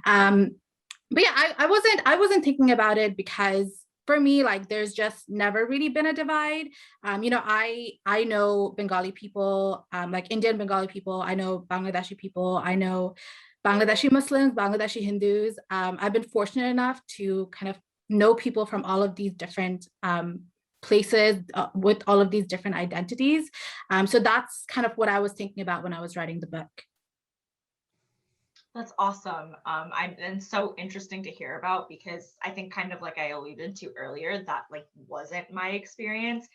But yeah, I wasn't thinking about it, because for me, like there's just never really been a divide. You know, I know Bengali people, like Indian Bengali people, I know Bangladeshi people, I know Bangladeshi Muslims, Bangladeshi Hindus. I've been fortunate enough to kind of know people from all of these different places with all of these different identities. So that's kind of what I was thinking about when I was writing the book. That's awesome. And so interesting to hear about, because I think, kind of like I alluded to earlier, that like wasn't my experience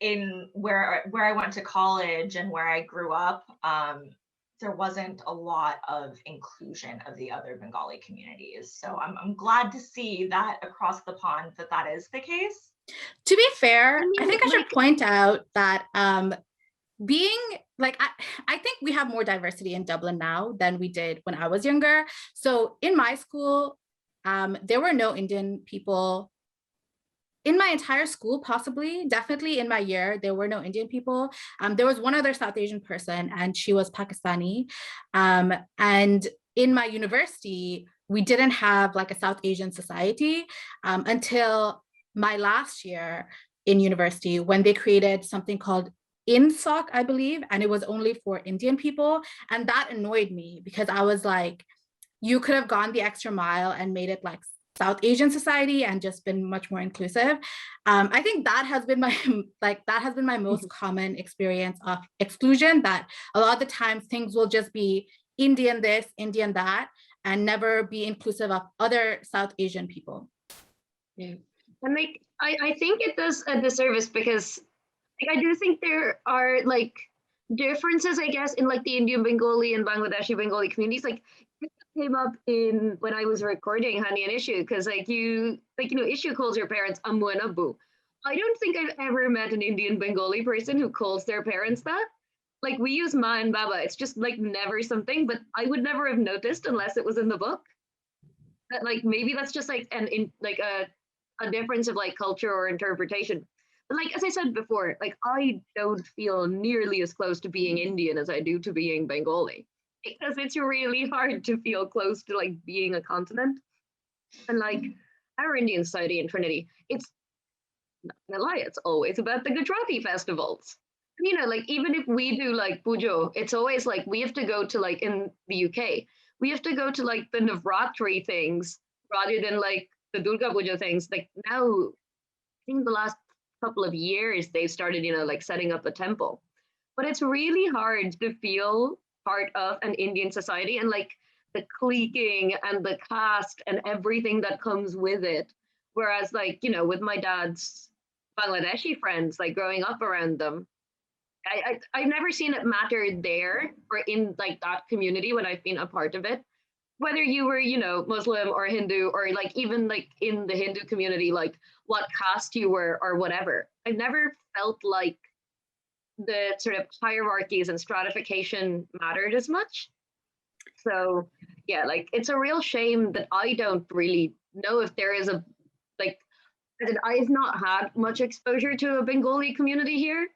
in where I went to college and where I grew up. There wasn't a lot of inclusion of the other Bengali communities. So I'm glad to see that across the pond that is the case. To be fair, I mean, I think I should point out that being like, I think we have more diversity in Dublin now than we did when I was younger. So in my school, there were no Indian people. In my entire school, possibly, definitely in my year, there were no Indian people. There was one other South Asian person, and she was Pakistani. And in my university, we didn't have like a South Asian society until my last year in university, when they created something called INSOC, I believe, and it was only for Indian people. And that annoyed me, because I was like, you could have gone the extra mile and made it like South Asian society and just been much more inclusive. I think that has been my most common experience of exclusion, that a lot of the times things will just be Indian this, Indian that, and never be inclusive of other South Asian people. Yeah. And like, I think it does a disservice, because like, I do think there are like differences, I guess, in like the Indian Bengali and Bangladeshi Bengali communities. Like, it came up in when I was recording Hani and Ishu, because like Ishu calls her parents Ammu and Abbu. I don't think I've ever met an Indian Bengali person who calls their parents that. Like, we use Ma and Baba. It's just like never something, but I would never have noticed unless it was in the book. That like maybe that's just like a difference of like culture or interpretation. But like, as I said before, like I don't feel nearly as close to being Indian as I do to being Bengali, because it's really hard to feel close to like being a continent. And like our Indian society in Trinity, it's not gonna lie, it's always about the Gujarati festivals. You know, like even if we do like Pujo, it's always like we have to go to like in the UK, we have to go to like the Navratri things rather than like the Durga Puja things. Like now, I think the last couple of years they've started, like setting up a temple. But it's really hard to feel part of an Indian society, and like the cliquing and the caste and everything that comes with it. Whereas like, with my dad's Bangladeshi friends, like growing up around them, I've never seen it matter there or in like that community when I've been a part of it. Whether you were, Muslim or Hindu, or like even like in the Hindu community, like what caste you were or whatever. I've never felt like the sort of hierarchies and stratification mattered as much. So yeah, like it's a real shame that I don't really know if there is a like, as in, I've not had much exposure to a Bengali community here.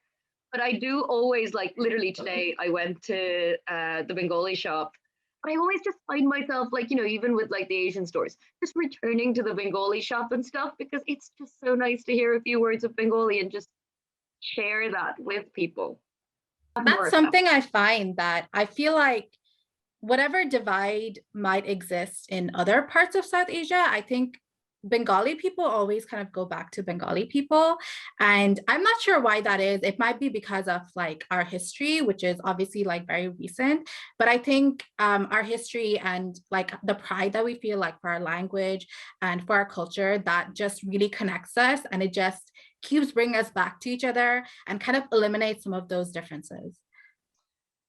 But I do always, like, literally today, I went to the Bengali shop. But I always just find myself, like, even with like the Asian stores, just returning to the Bengali shop and stuff, because it's just so nice to hear a few words of Bengali and just share that with people. That's something I find, that I feel like whatever divide might exist in other parts of South Asia, I think Bengali people always kind of go back to Bengali people. And I'm not sure why that is. It might be because of like our history, which is obviously like very recent. But I think our history and like the pride that we feel like for our language and for our culture, that just really connects us, and it just keeps bringing us back to each other and kind of eliminates some of those differences.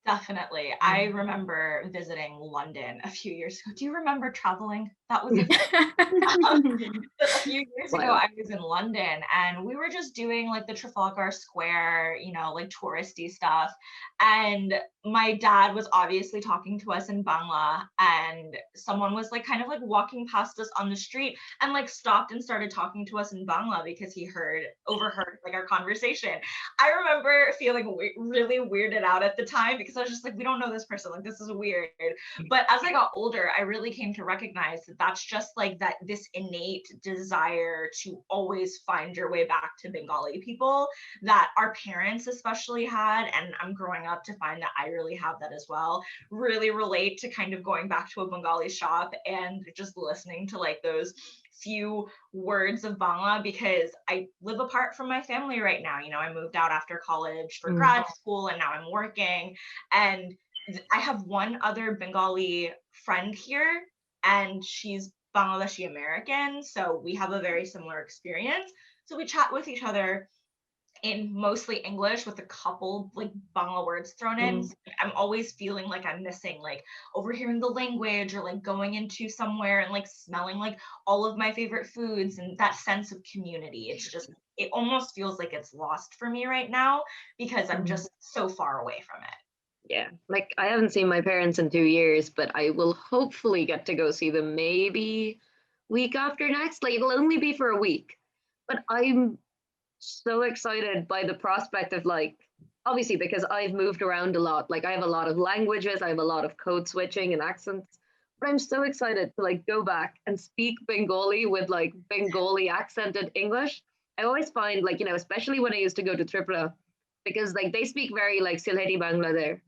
Definitely. I remember visiting London a few years ago. Do you remember traveling? That was a few years ago. I was in London, and we were just doing like the Trafalgar Square, like touristy stuff. And my dad was obviously talking to us in Bangla, and someone was like kind of like walking past us on the street and like stopped and started talking to us in Bangla because he overheard like our conversation. I remember feeling really weirded out at the time, because I was just like, we don't know this person, like this is weird. But as I got older, I really came to recognize that's just like that, this innate desire to always find your way back to Bengali people that our parents especially had, and I'm growing up to find that I really have that as well. Really relate to kind of going back to a Bengali shop and just listening to like those few words of Bangla, because I live apart from my family right now. You know, I moved out after college for grad school and now I'm working, and I have one other Bengali friend here, and she's Bangladeshi American, so we have a very similar experience. So we chat with each other in mostly English with a couple like Bangla words thrown in. So I'm always feeling like I'm missing, like overhearing the language, or like going into somewhere and like smelling like all of my favorite foods, and that sense of community. It's just, it almost feels like it's lost for me right now because I'm just so far away from it. Yeah, like I haven't seen my parents in 2 years, but I will hopefully get to go see them maybe week after next. Like it'll only be for a week, but I'm so excited by the prospect of like, obviously because I've moved around a lot, like I have a lot of languages, I have a lot of code switching and accents, but I'm so excited to like go back and speak Bengali with like Bengali accented English. I always find like, you know, especially when I used to go to Tripura, because like they speak very like Silheti Bangla there.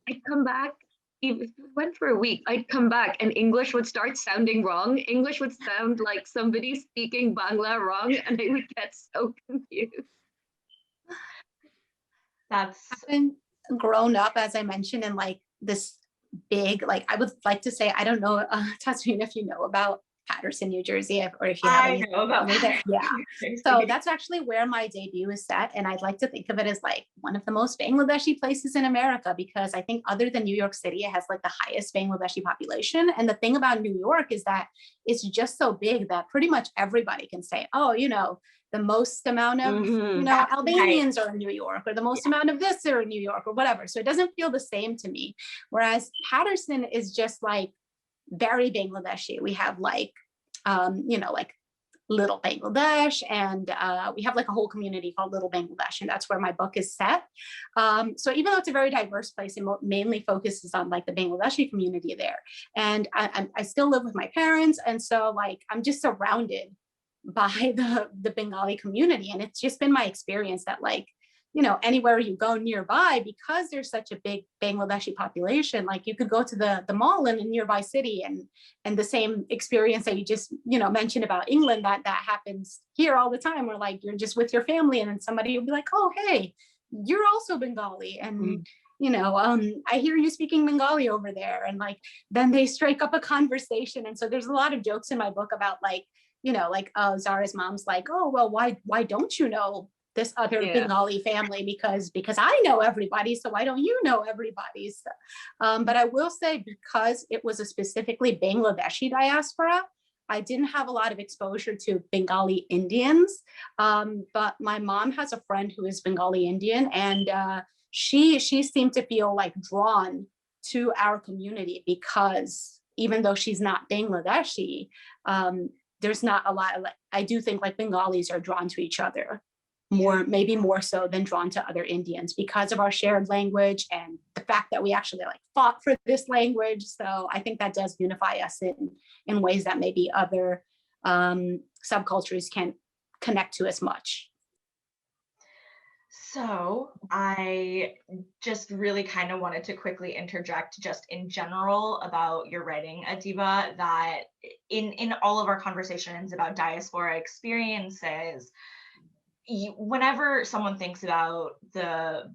I'd come back, if it went for a week, I'd come back and English would start sounding wrong. English would sound like somebody speaking Bangla wrong, and I would get so confused. That's I've been grown up, as I mentioned, in like this big, like I would like to say, I don't know, Tasmin, if you know about Paterson, New Jersey, or if you have I any know about family there. that. Yeah. So that's actually where my debut is set. And I'd like to think of it as like one of the most Bangladeshi places in America, because I think other than New York City, it has like the highest Bangladeshi population. And the thing about New York is that it's just so big that pretty much everybody can say, oh, you know, the most amount of, you know, Albanians are in New York, or the most amount of this are in New York, or whatever. So it doesn't feel the same to me. Whereas Paterson is just like very Bangladeshi. We have like, you know, like Little Bangladesh, and we have like a whole community called Little Bangladesh, and that's where my book is set. So even though it's a very diverse place, it mainly focuses on like the Bangladeshi community there. And I still live with my parents, and so like I'm just surrounded by the Bengali community, and it's just been my experience that like, you know, anywhere you go nearby, because there's such a big Bangladeshi population, like you could go to the mall in a nearby city, and the same experience that you just, you know, mentioned about England, that happens here all the time, where like you're just with your family and then somebody will be like, oh, hey, you're also Bengali, and you know, I hear you speaking Bengali over there, and like then they strike up a conversation. And so there's a lot of jokes in my book about like, you know, like Zara's mom's like, oh, well, why don't you know this other Bengali family, because I know everybody, so why don't you know everybody? So, but I will say, because it was a specifically Bangladeshi diaspora, I didn't have a lot of exposure to Bengali Indians, but my mom has a friend who is Bengali Indian, and she seemed to feel like drawn to our community, because even though she's not Bangladeshi, there's not a lot of, I do think like Bengalis are drawn to each other more, maybe more so than drawn to other Indians, because of our shared language and the fact that we actually like fought for this language. So I think that does unify us in ways that maybe other subcultures can't connect to as much. So I just really kind of wanted to quickly interject just in general about your writing, Adiba, that in all of our conversations about diaspora experiences, whenever someone thinks about the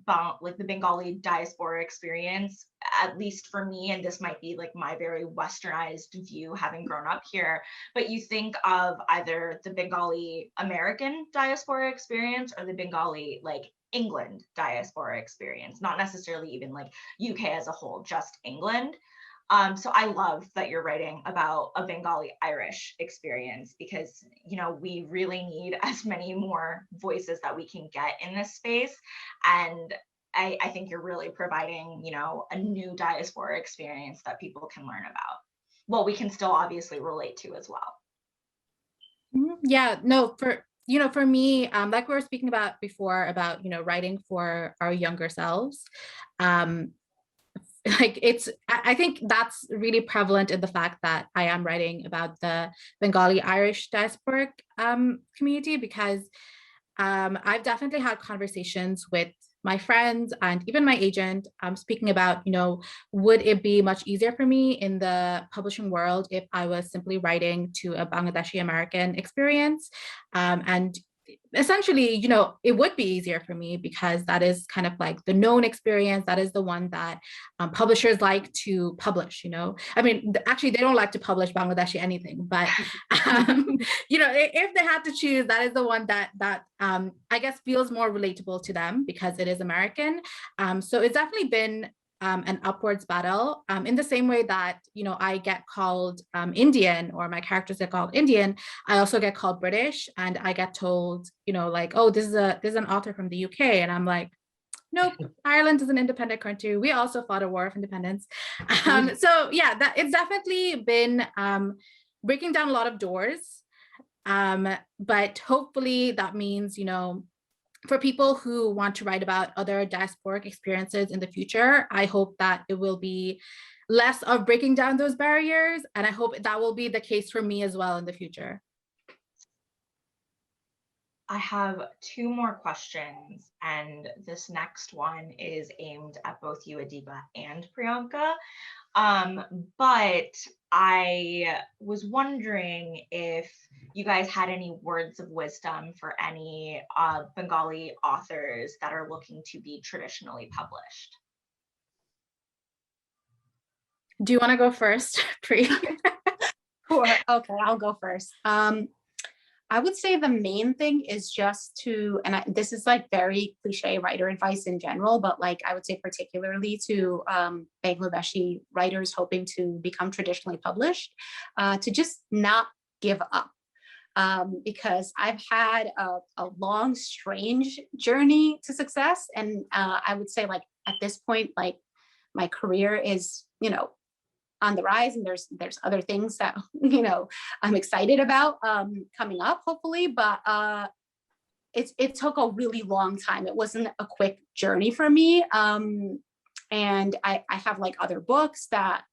Bengali diaspora experience, at least for me, and this might be like my very westernized view having grown up here, but you think of either the Bengali American diaspora experience or the Bengali like England diaspora experience, not necessarily even like UK as a whole, just England. So I love that you're writing about a Bengali Irish experience, because, you know, we really need as many more voices that we can get in this space. And I think you're really providing, you know, a new diaspora experience that people can learn about. Well, we can still obviously relate to as well. Yeah, no, you know, for me, like we were speaking about before, about, you know, writing for our younger selves. like I think that's really prevalent in the fact that I am writing about the Bengali Irish diasporic community, because I've definitely had conversations with my friends and even my agent, speaking about, would it be much easier for me in the publishing world if I was simply writing to a Bangladeshi American experience? And essentially, it would be easier for me because that is kind of like the known experience. That is the one that publishers like to publish. I mean, actually, they don't like to publish Bangladeshi anything, but if they had to choose, that is the one that I guess feels more relatable to them because it is American. So it's definitely been an upwards battle, in the same way that I get called Indian, or my characters get called Indian. I also get called British, and I get told, like, oh, this is an author from the UK, and I'm like, nope, Ireland is an independent country. We also fought a war of independence. So yeah, that it's definitely been breaking down a lot of doors, but hopefully that means, for people who want to write about other diasporic experiences in the future, I hope that it will be less of breaking down those barriers. And I hope that will be the case for me as well in the future. I have two more questions, and this next one is aimed at both you, Adiba, and Priyanka. But I was wondering if you guys had any words of wisdom for any Bengali authors that are looking to be traditionally published. Do you want to go first, Pri? Sure. Okay, I'll go first. I would say the main thing is just to, and this is like very cliche writer advice in general, but like I would say particularly to Bangladeshi writers hoping to become traditionally published, to just not give up. Because I've had a long, strange journey to success. And I would say like at this point, like my career is, on the rise, and there's other things that I'm excited about coming up, hopefully, but it took a really long time. It wasn't a quick journey for me, and I have like other books that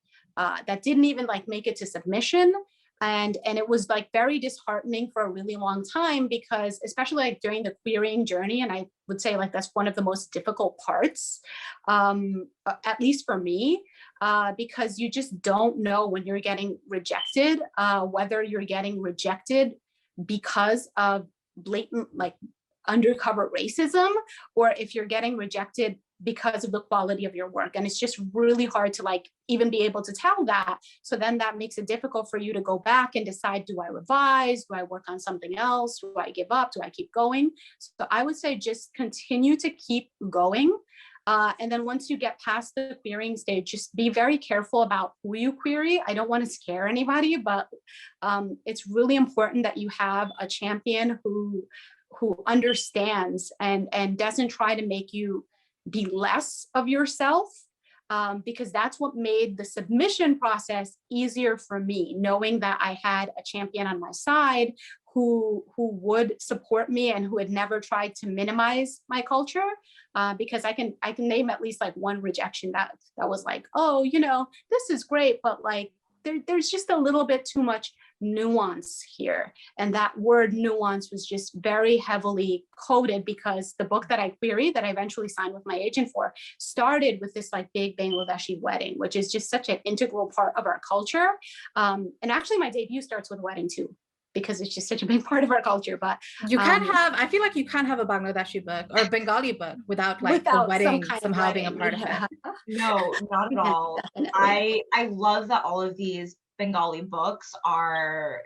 didn't even like make it to submission, and it was like very disheartening for a really long time, because especially like during the querying journey, and I would say like that's one of the most difficult parts, at least for me, because you just don't know when you're getting rejected, whether you're getting rejected because of blatant like undercover racism, or if you're getting rejected because of the quality of your work. And it's just really hard to like even be able to tell that. So then that makes it difficult for you to go back and decide, do I revise? Do I work on something else? Do I give up? Do I keep going? So I would say just continue to keep going. And then once you get past the querying stage, just be very careful about who you query. I don't want to scare anybody, but it's really important that you have a champion who understands and doesn't try to make you be less of yourself, because that's what made the submission process easier for me, knowing that I had a champion on my side who would support me and who had never tried to minimize my culture, because I can name at least like one rejection that was like, oh, this is great, but like there's just a little bit too much nuance here. And that word nuance was just very heavily coded, because the book that I queried, that I eventually signed with my agent for, started with this like big Bangladeshi wedding, which is just such an integral part of our culture. And actually my debut starts with a wedding too, because it's just such a big part of our culture. But you can't have, I feel like you can't have a Bangladeshi book or Bengali book without like the wedding somehow being a part of it. No, not at all. I love that all of these Bengali books are,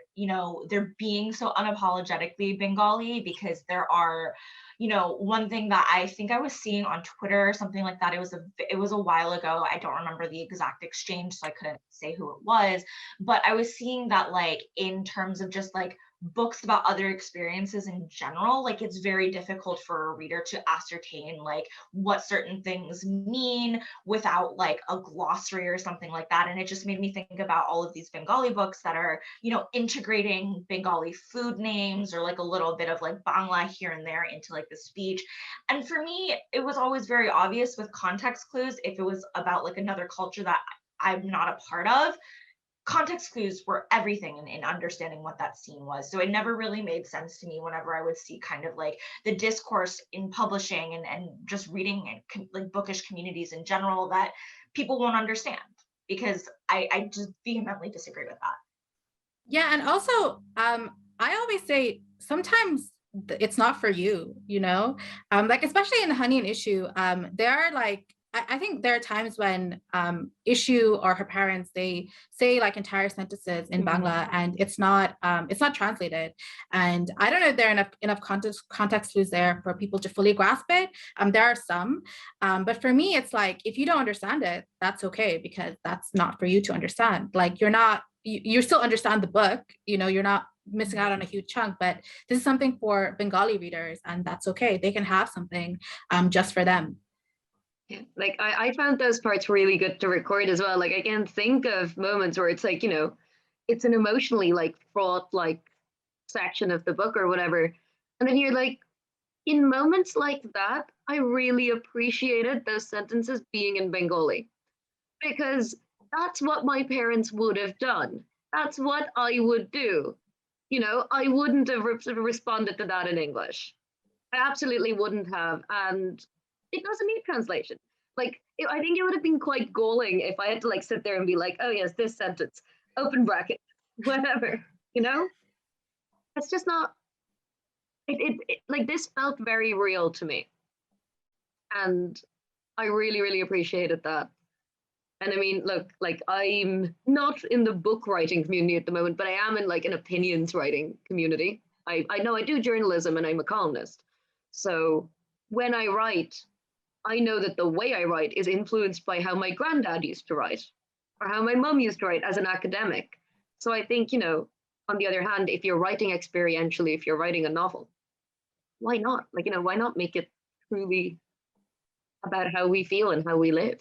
they're being so unapologetically Bengali, because there are, one thing that I think I was seeing on Twitter or something like that, it was a while ago. I don't remember the exact exchange, so I couldn't say who it was, but I was seeing that like in terms of just like books about other experiences in general, like it's very difficult for a reader to ascertain like what certain things mean without like a glossary or something like that. And it just made me think about all of these Bengali books that are, you know, integrating Bengali food names or like a little bit of like Bangla here and there into like the speech. And for me, it was always very obvious with context clues if it was about like another culture that I'm not a part of. Context clues were everything in understanding what that scene was. So it never really made sense to me whenever I would see kind of like the discourse in publishing and just reading and like bookish communities in general that people won't understand, because I just vehemently disagree with that. Yeah, and also, I always say sometimes it's not for you, you know, like especially in Honey and Issue, there are like I think there are times when Issue or her parents, they say like entire sentences in Bangla and it's not translated, and I don't know if there are enough context clues there for people to fully grasp it. There are some, but for me, it's like if you don't understand it, that's okay, because that's not for you to understand. Like you still understand the book, you know, you're not missing out on a huge chunk, but this is something for Bengali readers, and that's okay. They can have something just for them. Yeah, like I found those parts really good to record as well. Like I can think of moments where it's like, you know, it's an emotionally like fraught like section of the book or whatever. And then you're like, in moments like that, I really appreciated those sentences being in Bengali, because that's what my parents would have done. That's what I would do. You know, I wouldn't have responded to that in English. I absolutely wouldn't have. And it doesn't need translation. Like, I think it would have been quite galling if I had to like sit there and be like, oh, yes, this sentence, open bracket, whatever, you know? It's just not, like, this felt very real to me. And I really, really appreciated that. And I mean, look, like I'm not in the book writing community at the moment, but I am in like an opinions writing community. I know I do journalism and I'm a columnist. So when I write, I know that the way I write is influenced by how my granddad used to write or how my mum used to write as an academic. So I think, you know, on the other hand, if you're writing experientially, if you're writing a novel, why not? Like, you know, why not make it truly about how we feel and how we live?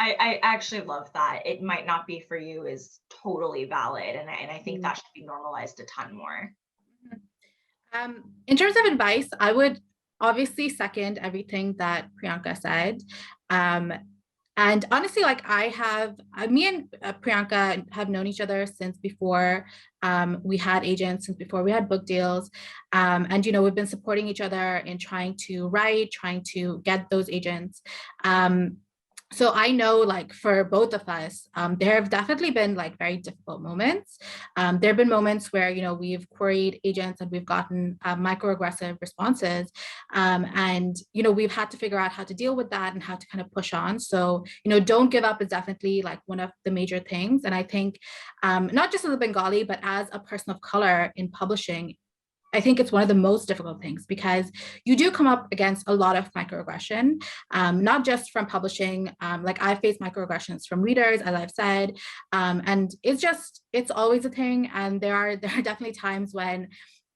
I actually love that. It might not be for you is totally valid. And I think that should be normalized a ton more. In terms of advice, I would obviously second everything that Priyanka said. And honestly, like me and Priyanka have known each other since before we had agents, since before we had book deals. And, you know, we've been supporting each other in trying to write, trying to get those agents. So I know, like, for both of us, there have definitely been like very difficult moments. There have been moments where, you know, we've queried agents and we've gotten microaggressive responses. And, you know, we've had to figure out how to deal with that and how to kind of push on. So, you know, don't give up is definitely like one of the major things. And I think not just as a Bengali, but as a person of color in publishing, I think it's one of the most difficult things, because you do come up against a lot of microaggression, not just from publishing. Like I've faced microaggressions from readers, as I've said, and it's always a thing. And there are definitely times when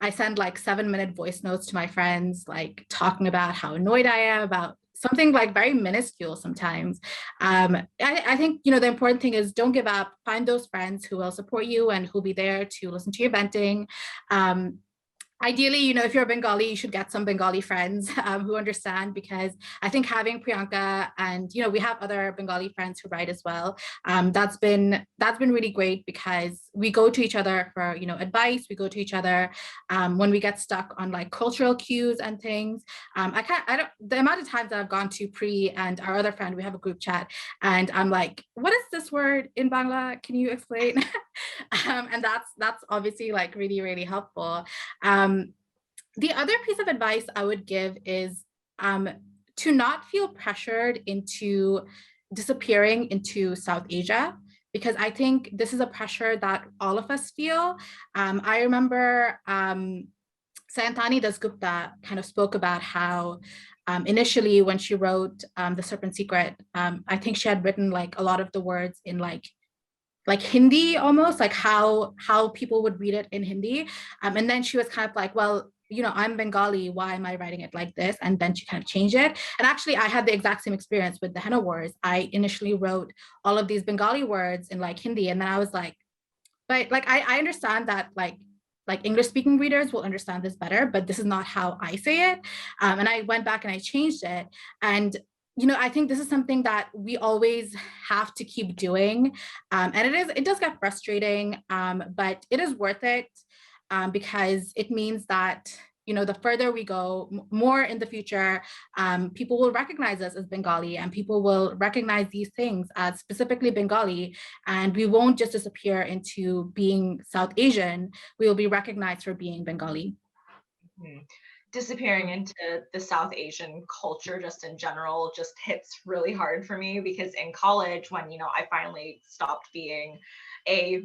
I send like 7-minute voice notes to my friends, like talking about how annoyed I am about something like very minuscule sometimes. I think, you know, the important thing is don't give up. Find those friends who will support you and who'll be there to listen to your venting. Ideally, you know, if you're a Bengali, you should get some Bengali friends who understand, because I think having Priyanka and, you know, we have other Bengali friends who write as well. That's been really great, because we go to each other for, you know, advice. We go to each other when we get stuck on like cultural cues and things. The amount of times that I've gone to Pri and our other friend, we have a group chat, and I'm like, what is this word in Bangla? Can you explain? And that's obviously like really, really helpful. The other piece of advice I would give is to not feel pressured into disappearing into South Asia, because I think this is a pressure that all of us feel. I remember Sayantani Dasgupta kind of spoke about how initially when she wrote The Serpent's Secret, I think she had written like a lot of the words in like like Hindi almost, like how people would read it in Hindi. And then she was kind of like, well, you know, I'm Bengali, why am I writing it like this? And then she kind of changed it. And actually, I had the exact same experience with the Henna Wars. I initially wrote all of these Bengali words in like Hindi, and then I was like, but like I understand that like English speaking readers will understand this better, but this is not how I say it. And I went back and I changed it. And you know, I think this is something that we always have to keep doing. And it does get frustrating, but it is worth it, because it means that, you know, the further we go, more in the future, people will recognize us as Bengali, and people will recognize these things as specifically Bengali, and we won't just disappear into being South Asian. We will be recognized for being Bengali. Mm-hmm. Disappearing into the South Asian culture just in general just hits really hard for me, because in college, when, you know, I finally stopped being a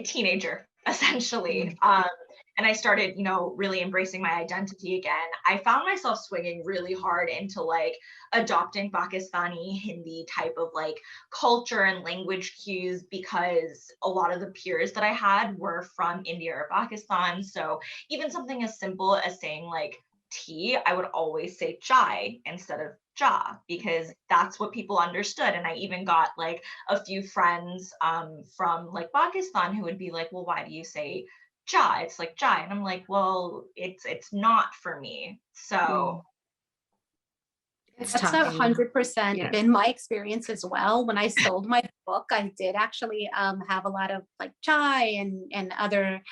teenager essentially, and I started, you know, really embracing my identity again, I found myself swinging really hard into like adopting Pakistani Hindi type of like culture and language cues, because a lot of the peers that I had were from India or Pakistan. So even something as simple as saying like tea, I would always say chai instead of ja, because that's what people understood. And I even got like a few friends from like Pakistan who would be like, well, why do you say ja? It's like jai. And I'm like, well, it's not for me. So It's That's tough. 100% Yeah. been my experience as well. When I sold my book, I did actually have a lot of like chai and other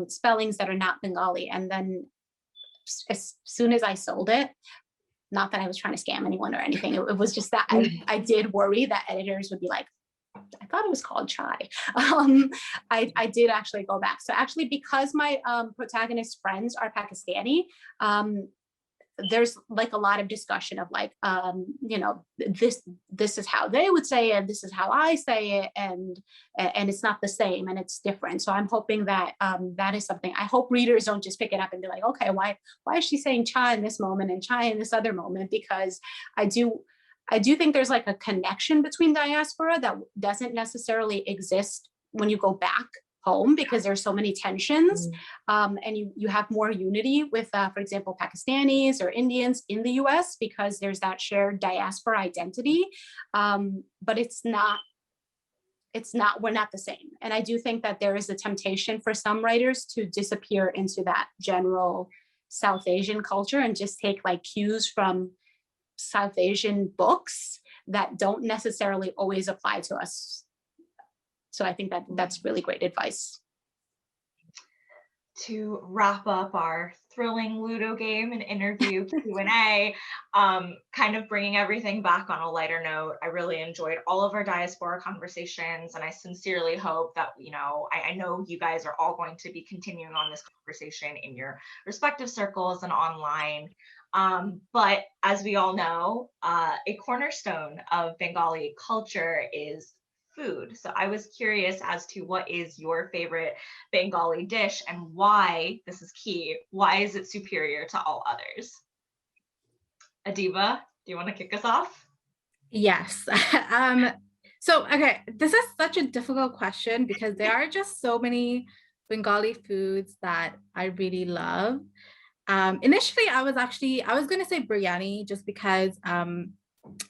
spellings that are not Bengali. And then as soon as I sold it, not that I was trying to scam anyone or anything, it was just that I did worry that editors would be like, I thought it was called chai. I did actually go back. So actually, because my protagonist friends are Pakistani, there's like a lot of discussion of like, you know, this is how they would say it, this is how I say it, and it's not the same and it's different. So I'm hoping that that is something. I hope readers don't just pick it up and be like, okay, why is she saying chai in this moment and chai in this other moment? Because I do think there's like a connection between diaspora that doesn't necessarily exist when you go back home, because there's so many tensions, and you have more unity with, for example, Pakistanis or Indians in the US, because there's that shared diaspora identity, but we're not the same. And I do think that there is a temptation for some writers to disappear into that general South Asian culture and just take like cues from South Asian books that don't necessarily always apply to us. So I think that that's really great advice. to wrap up our thrilling Ludo game and interview Q&A, kind of bringing everything back on a lighter note, I really enjoyed all of our diaspora conversations, and I sincerely hope that, you know, I know you guys are all going to be continuing on this conversation in your respective circles and online. But as we all know, a cornerstone of Bengali culture is food. So I was curious as to what is your favorite Bengali dish and why, this is key, why is it superior to all others? Adiba, do you want to kick us off? Yes. So, okay, this is such a difficult question because there are just so many Bengali foods that I really love. Initially, I was going to say biryani just because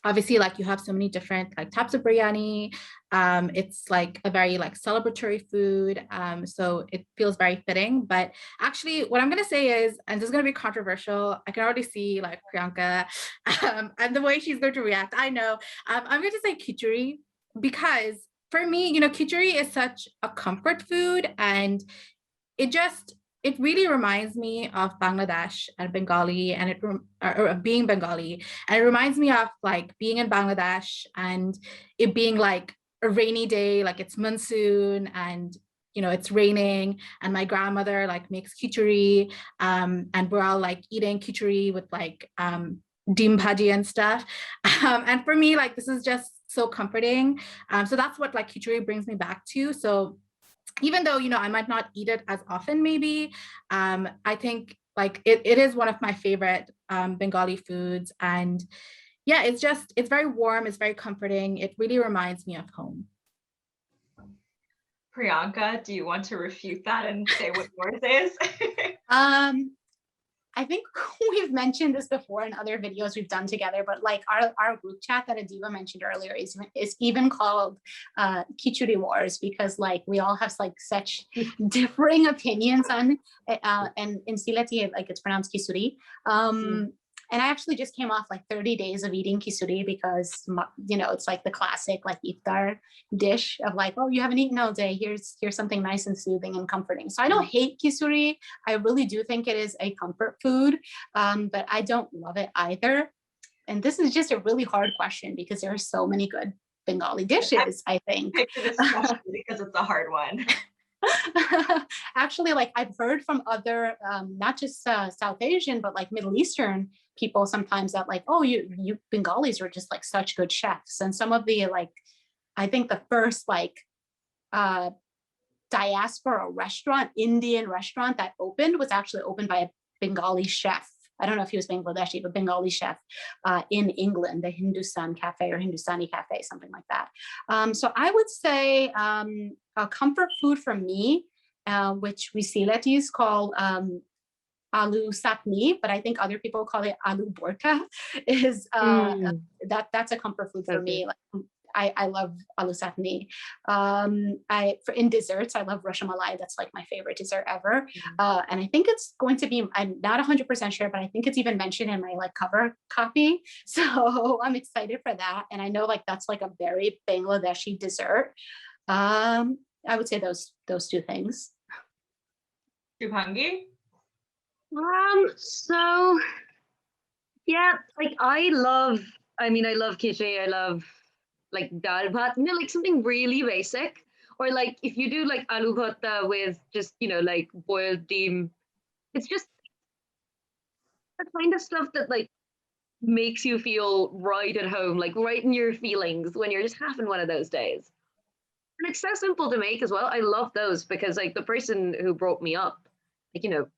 obviously like you have so many different like types of biryani. It's like a very like celebratory food, so it feels very fitting. But actually what I'm going to say is, and this is going to be controversial, I can already see like Priyanka and the way she's going to react, I know. I'm going to say khichdi, because for me, you know, khichdi is such a comfort food, and it really reminds me of Bangladesh and Bengali, and or being Bengali, and it reminds me of like being in Bangladesh and it being like a rainy day, like it's monsoon and you know it's raining, and my grandmother like makes khichdi, and we're all like eating khichdi with like dim bhaji and stuff, and for me like this is just so comforting. So that's what like khichdi brings me back to. So even though, you know, I might not eat it as often, maybe, I think like it is one of my favorite Bengali foods. And yeah, it's very warm, it's very comforting. It really reminds me of home. Priyanka, do you want to refute that and say what yours is? I think we've mentioned this before in other videos we've done together, but like our group chat that Adiba mentioned earlier is even called Khichdi Wars, because like we all have like such differing opinions on and in Silati like it's pronounced Kisuri. And I actually just came off like 30 days of eating kisuri because, you know, it's like the classic like iftar dish of like, oh, you haven't eaten all day. Here's something nice and soothing and comforting. So I don't hate kisuri. I really do think it is a comfort food, but I don't love it either. And this is just a really hard question because there are so many good Bengali dishes, I think. Picked it especially because it's a hard one. Actually, like I've heard from other, not just South Asian, but like Middle Eastern people sometimes that like, oh, you Bengalis are just like such good chefs. And some of the like, I think the first like diaspora restaurant, Indian restaurant that opened was actually opened by a Bengali chef. I don't know if he was Bangladeshi, but Bengali chef in England, the Hindustan Cafe or Hindustani Cafe, something like that. So I would say a comfort food for me, which we Silatis call aloo sapni, but I think other people call it aloo borka, is that's a comfort food for me. Like, I love aloo sapni. In desserts, I love rasmalai. That's like my favorite dessert ever. And I think it's going to be, I'm not 100% sure, but I think it's even mentioned in my like cover copy. So I'm excited for that. And I know like that's like a very Bangladeshi dessert. I would say those two things. Shubhangi? So yeah, like I love khichdi, I love like dal bhat, you know, like something really basic. Or like if you do like aloo bhatta with just, you know, like boiled deem, it's just the kind of stuff that like makes you feel right at home, like right in your feelings when you're just having one of those days. And it's so simple to make as well. I love those because like the person who brought me up, like, you know,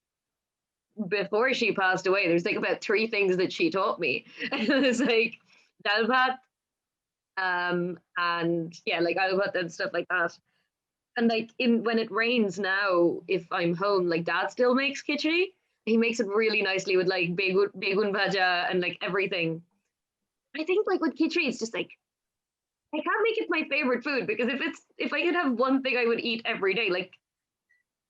before she passed away, there's like about 3 things that she taught me. And it was like dal bhat, and yeah, like aloo bhat and stuff like that. And like when it rains now, if I'm home, like dad still makes khichdi. He makes it really nicely with like begun bhaja and like everything. I think like with khichdi, it's just like I can't make it my favorite food because if I could have one thing I would eat every day, like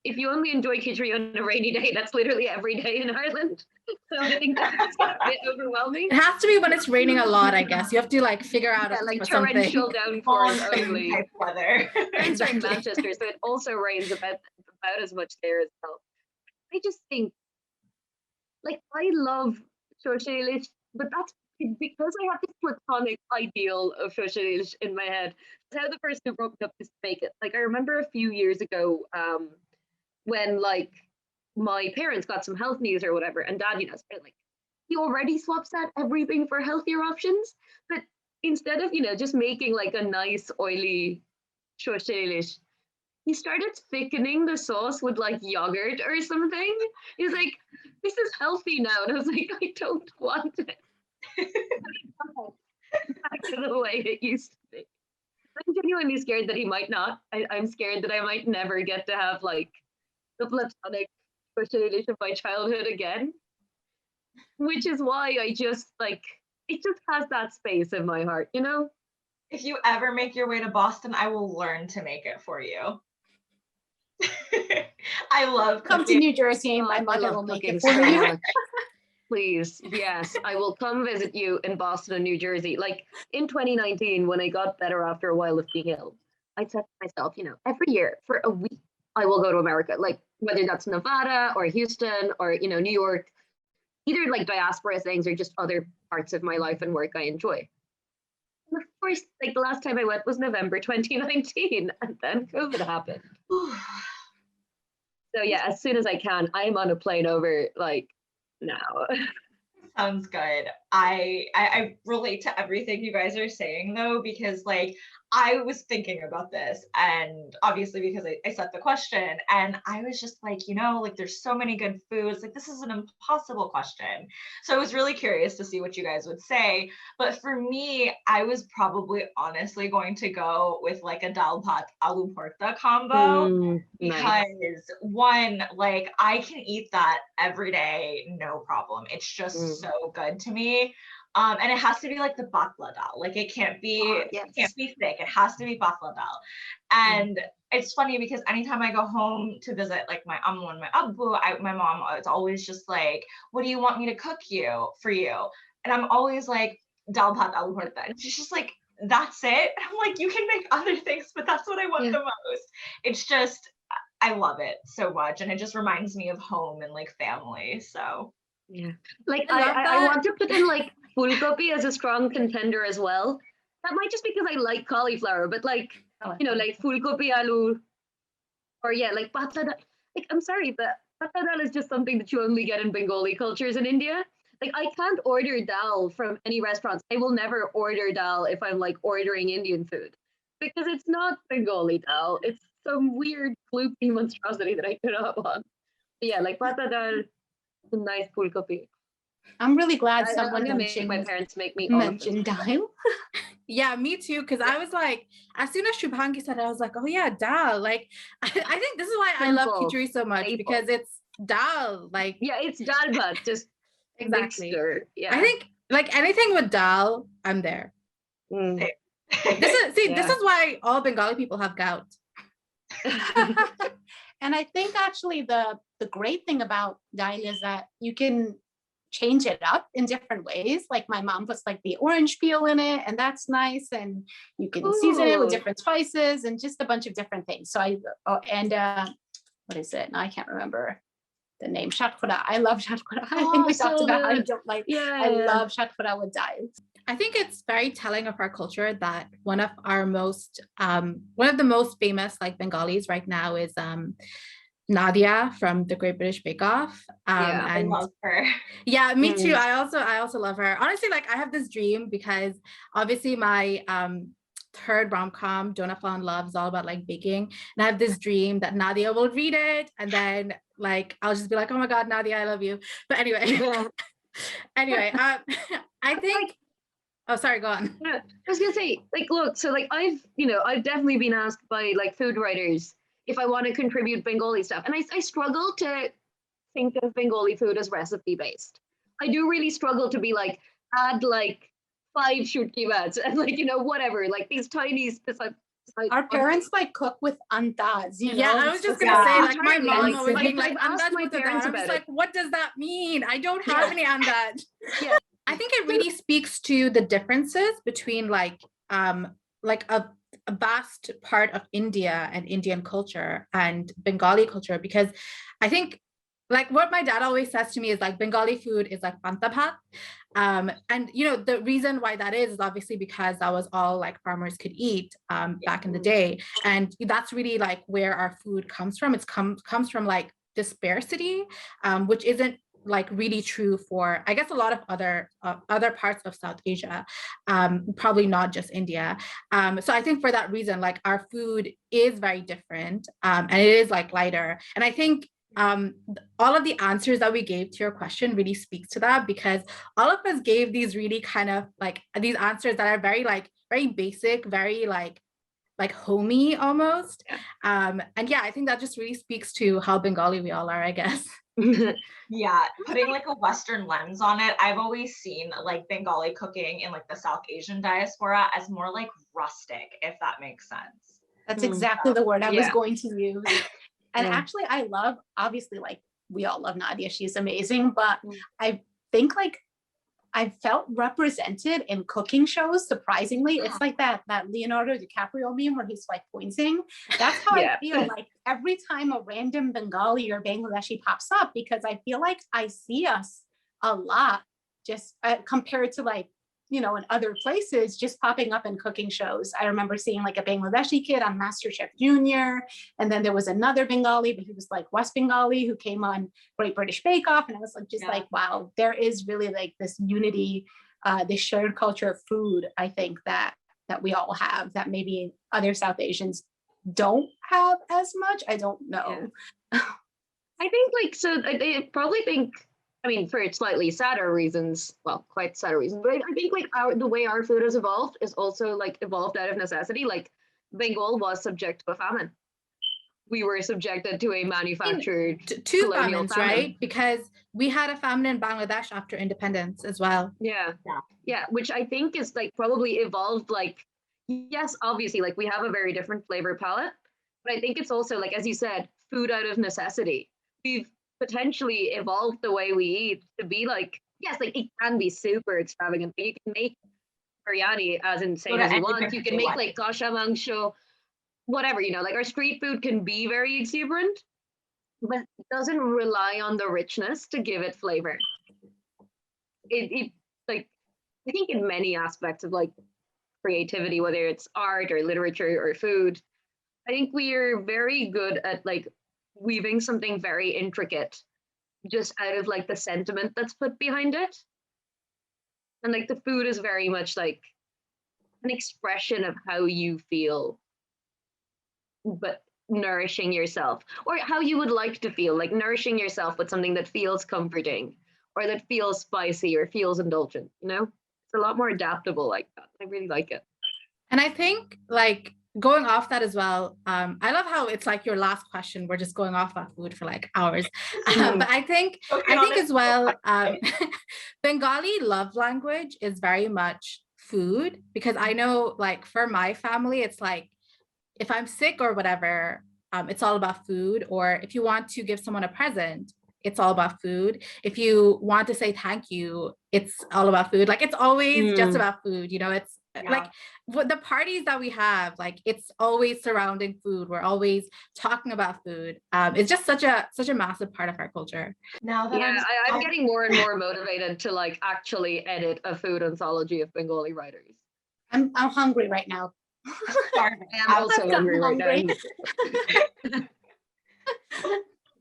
if you only enjoy khichdi on a rainy day, that's literally every day in Ireland. So I think that's a bit overwhelming. It has to be when it's raining a lot, I guess. You have to like figure out like something. torrential downpours only. Type weather. Friends are in Manchester, so it also rains about as much there as well. I just think, like, I love Shoshelish, but that's because I have this platonic ideal of Shoshelish in my head. It's how the person who broke up is to make it. Like, I remember a few years ago, when like my parents got some health news or whatever, and dad, you know, started like he already swaps out everything for healthier options, but instead of, you know, just making like a nice oily shoshelish, he started thickening the sauce with like yogurt or something. He's like, this is healthy now. And I was like, I don't want it. Back to the way it used to be. I'm genuinely scared that he might not. I'm scared that I might never get to have like the platonic shoshelish of my childhood again. Which is why I just like, it just has that space in my heart, you know? If you ever make your way to Boston, I will learn to make it for you. I love Come cooking. to New Jersey, my mother will make it for so you. much. Please, yes, I will come visit you in Boston and New Jersey. Like in 2019, when I got better after a while of being ill, I said to myself, you know, every year for a week, I will go to America, like whether that's Nevada or Houston or, you know, New York, either like diaspora things or just other parts of my life and work I enjoy. And of course, like the last time I went was November 2019, and then COVID happened. So yeah, as soon as I can, I'm on a plane over like now. Sounds good. I relate to everything you guys are saying though, because like I was thinking about this, and obviously because I set the question, and I was just like, like there's so many good foods, like this is an impossible question. So I was really curious to see what you guys would say. But for me, I was probably honestly going to go with like a dal bhat aloo parta combo. Nice. Because one, like I can eat that every day, no problem. It's just so good to me. And it has to be like the bakla dal. Like it can't be Yes. it can't be thick. It has to be bakla dal. And it's funny because anytime I go home to visit like my ammu and my abbu, my mom is always just like, "What do you want me to cook for you?" And I'm always like, "Dal bhat aloo parta." And she's just like, "That's it?" I'm like, "You can make other things, but that's what I want the most." It's just I love it so much, and it just reminds me of home and like family. So yeah, like I I want to put in like fulgopi as a strong contender as well. That might just because I like cauliflower, but like like fulgopi aloo, or like patla dal. Like I'm sorry, but patla dal is just something that you only get in Bengali cultures in India. Like I can't order dal from any restaurants. I will never order dal if I'm like ordering Indian food because it's not Bengali dal. It's some weird gloopy monstrosity that I do not want. But yeah, like patla dal, a nice fulgopi. I'm really glad I'm someone gonna make my mentioned parents make me all of this. dal. Yeah, me too. Because I was like, as soon as Shubhangi said it, I was like, oh yeah, dal. Like, I think this is why I love Simple, khichdi so much, staple. because it's dal. Like, Yeah, it's dal bhat, just exactly. mixture. Yeah. I think like anything with dal, I'm there. Mm. This is why all Bengali people have gout. And I think actually the great thing about dal is that you can change it up in different ways. Like my mom puts like the orange peel in it, and that's nice. And you can season it with different spices and just a bunch of different things. So what is it? Now I can't remember the name. Shatkura. I love shatkura. I think we talked about how I don't like. I love shatkura with dal. I think it's very telling of our culture that one of the most famous like Bengalis right now is Nadia from the Great British Bake Off. I love her. Yeah, me too. I also love her. Honestly, like I have this dream because obviously my third rom-com, Don't Fall in Love, is all about like baking. And I have this dream that Nadia will read it, and then like I'll just be like, oh my God, Nadia, I love you. But anyway, I think oh, sorry, go on. Yeah, I was gonna say, like, look, so like I've definitely been asked by like food writers if I want to contribute Bengali stuff, and I struggle to think of Bengali food as recipe based. I do really struggle to be like add like 5 shutki bats and like whatever, like these tiny specific. Our parents like cook with andas, Yeah, I was just gonna say, like my mom always being like, andaj with the dal. I'm just like, what does that mean? I don't have any andaj. Yeah. I think it really speaks to the differences between like a vast part of India and Indian culture and Bengali culture, because I think like what my dad always says to me is like Bengali food is like panta bhat. And the reason why that is obviously because that was all like farmers could eat back in the day, and that's really like where our food comes from. It comes from like disparity, which isn't like really true for I guess a lot of other parts of South Asia, probably not just India. So I think for that reason, like our food is very different, and it is like lighter. And I think all of the answers that we gave to your question really speaks to that, because all of us gave these really kind of like these answers that are very basic, very like homey almost. And yeah, I think that just really speaks to how Bengali we all are, I guess. Yeah, putting like a Western lens on it, I've always seen like Bengali cooking in like the South Asian diaspora as more like rustic, if that makes sense. That's exactly the word I was going to use. And actually, I love, obviously, like we all love Nadia. She's amazing. But I think like I felt represented in cooking shows. Surprisingly, it's like that Leonardo DiCaprio meme where he's like pointing. That's how I feel like every time a random Bengali or Bangladeshi pops up, because I feel like I see us a lot just compared to like you know, in other places, just popping up in cooking shows. I remember seeing like a Bangladeshi kid on MasterChef Junior, and then there was another Bengali, but he was like West Bengali, who came on Great British Bake Off, and I was like, just like, wow, there is really like this unity, this shared culture of food. I think that we all have that maybe other South Asians don't have as much. I don't know. I think like, so they probably think, I mean, for slightly sadder reasons, well, quite sadder reasons, but I think like the way our food has evolved is also like evolved out of necessity. Like Bengal was subject to a famine. We were subjected to a manufactured two famines, right? Because we had a famine in Bangladesh after independence as well. Yeah, which I think is like probably evolved, like, yes, obviously, like we have a very different flavor palette, but I think it's also like, as you said, food out of necessity. We've potentially evolved the way we eat to be like, yes, like it can be super extravagant, but you can make biryani as insane as you want. You can make like kasha mangsho, whatever, you know, like our street food can be very exuberant, but it doesn't rely on the richness to give it flavor. It like, I think in many aspects of like creativity, whether it's art or literature or food, I think we are very good at like weaving something very intricate just out of like the sentiment that's put behind it. And like the food is very much like an expression of how you feel, but nourishing yourself, or how you would like to feel, like nourishing yourself with something that feels comforting or that feels spicy or feels indulgent, you know? It's a lot more adaptable like that. I really like it. And I think like going off that as well, I love how it's like your last question, we're just going off about food for like hours. But I think as well, Bengali love language is very much food, because I know like for my family, it's like, if I'm sick or whatever, it's all about food. Or if you want to give someone a present, it's all about food. If you want to say thank you, it's all about food. Like it's always just about food, you know. It's like what the parties that we have, like it's always surrounding food. We're always talking about food. It's just such a massive part of our culture. Now that I'm getting more and more motivated to like actually edit a food anthology of Bengali writers. I'm hungry right now. I'm also hungry right now.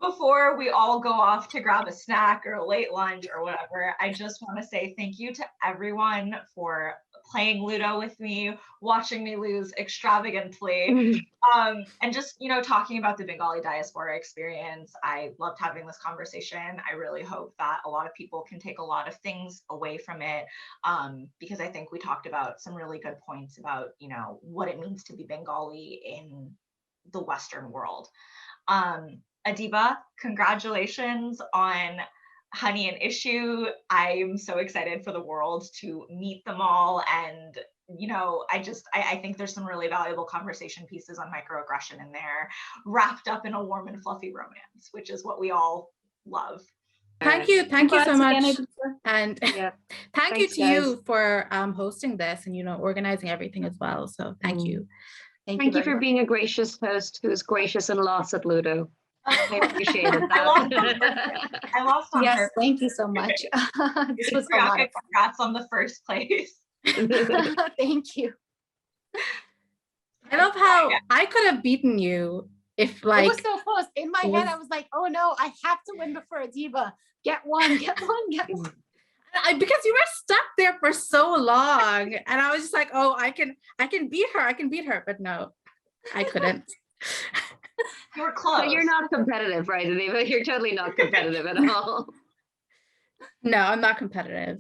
Before we all go off to grab a snack or a late lunch or whatever, I just want to say thank you to everyone for playing Ludo with me, watching me lose extravagantly, and just, you know, talking about the Bengali diaspora experience. I loved having this conversation. I really hope that a lot of people can take a lot of things away from it, because I think we talked about some really good points about, you know, what it means to be Bengali in the Western world. Adiba, congratulations on Hani and Ishu. I'm so excited for the world to meet them all. And, you know, I think there's some really valuable conversation pieces on microaggression in there, wrapped up in a warm and fluffy romance, which is what we all love. Thank you so much. And thank you to you for hosting this and, you know, organizing everything as well. So thank you. Thank you for being a gracious host who is gracious and lost at Ludo. I appreciate it. I lost on yes, her. Thank you so much. This was a lot of fun. Congrats on the first place. Thank you. I love how I could have beaten you if like. It was so close. In my head, I was like, oh no, I have to win before Adiba. Get one. Because you were stuck there for so long. And I was just like, oh, I can beat her. But no, I couldn't. You're close. But you're not competitive, right, Adiba? You're totally not competitive at all. No, I'm not competitive.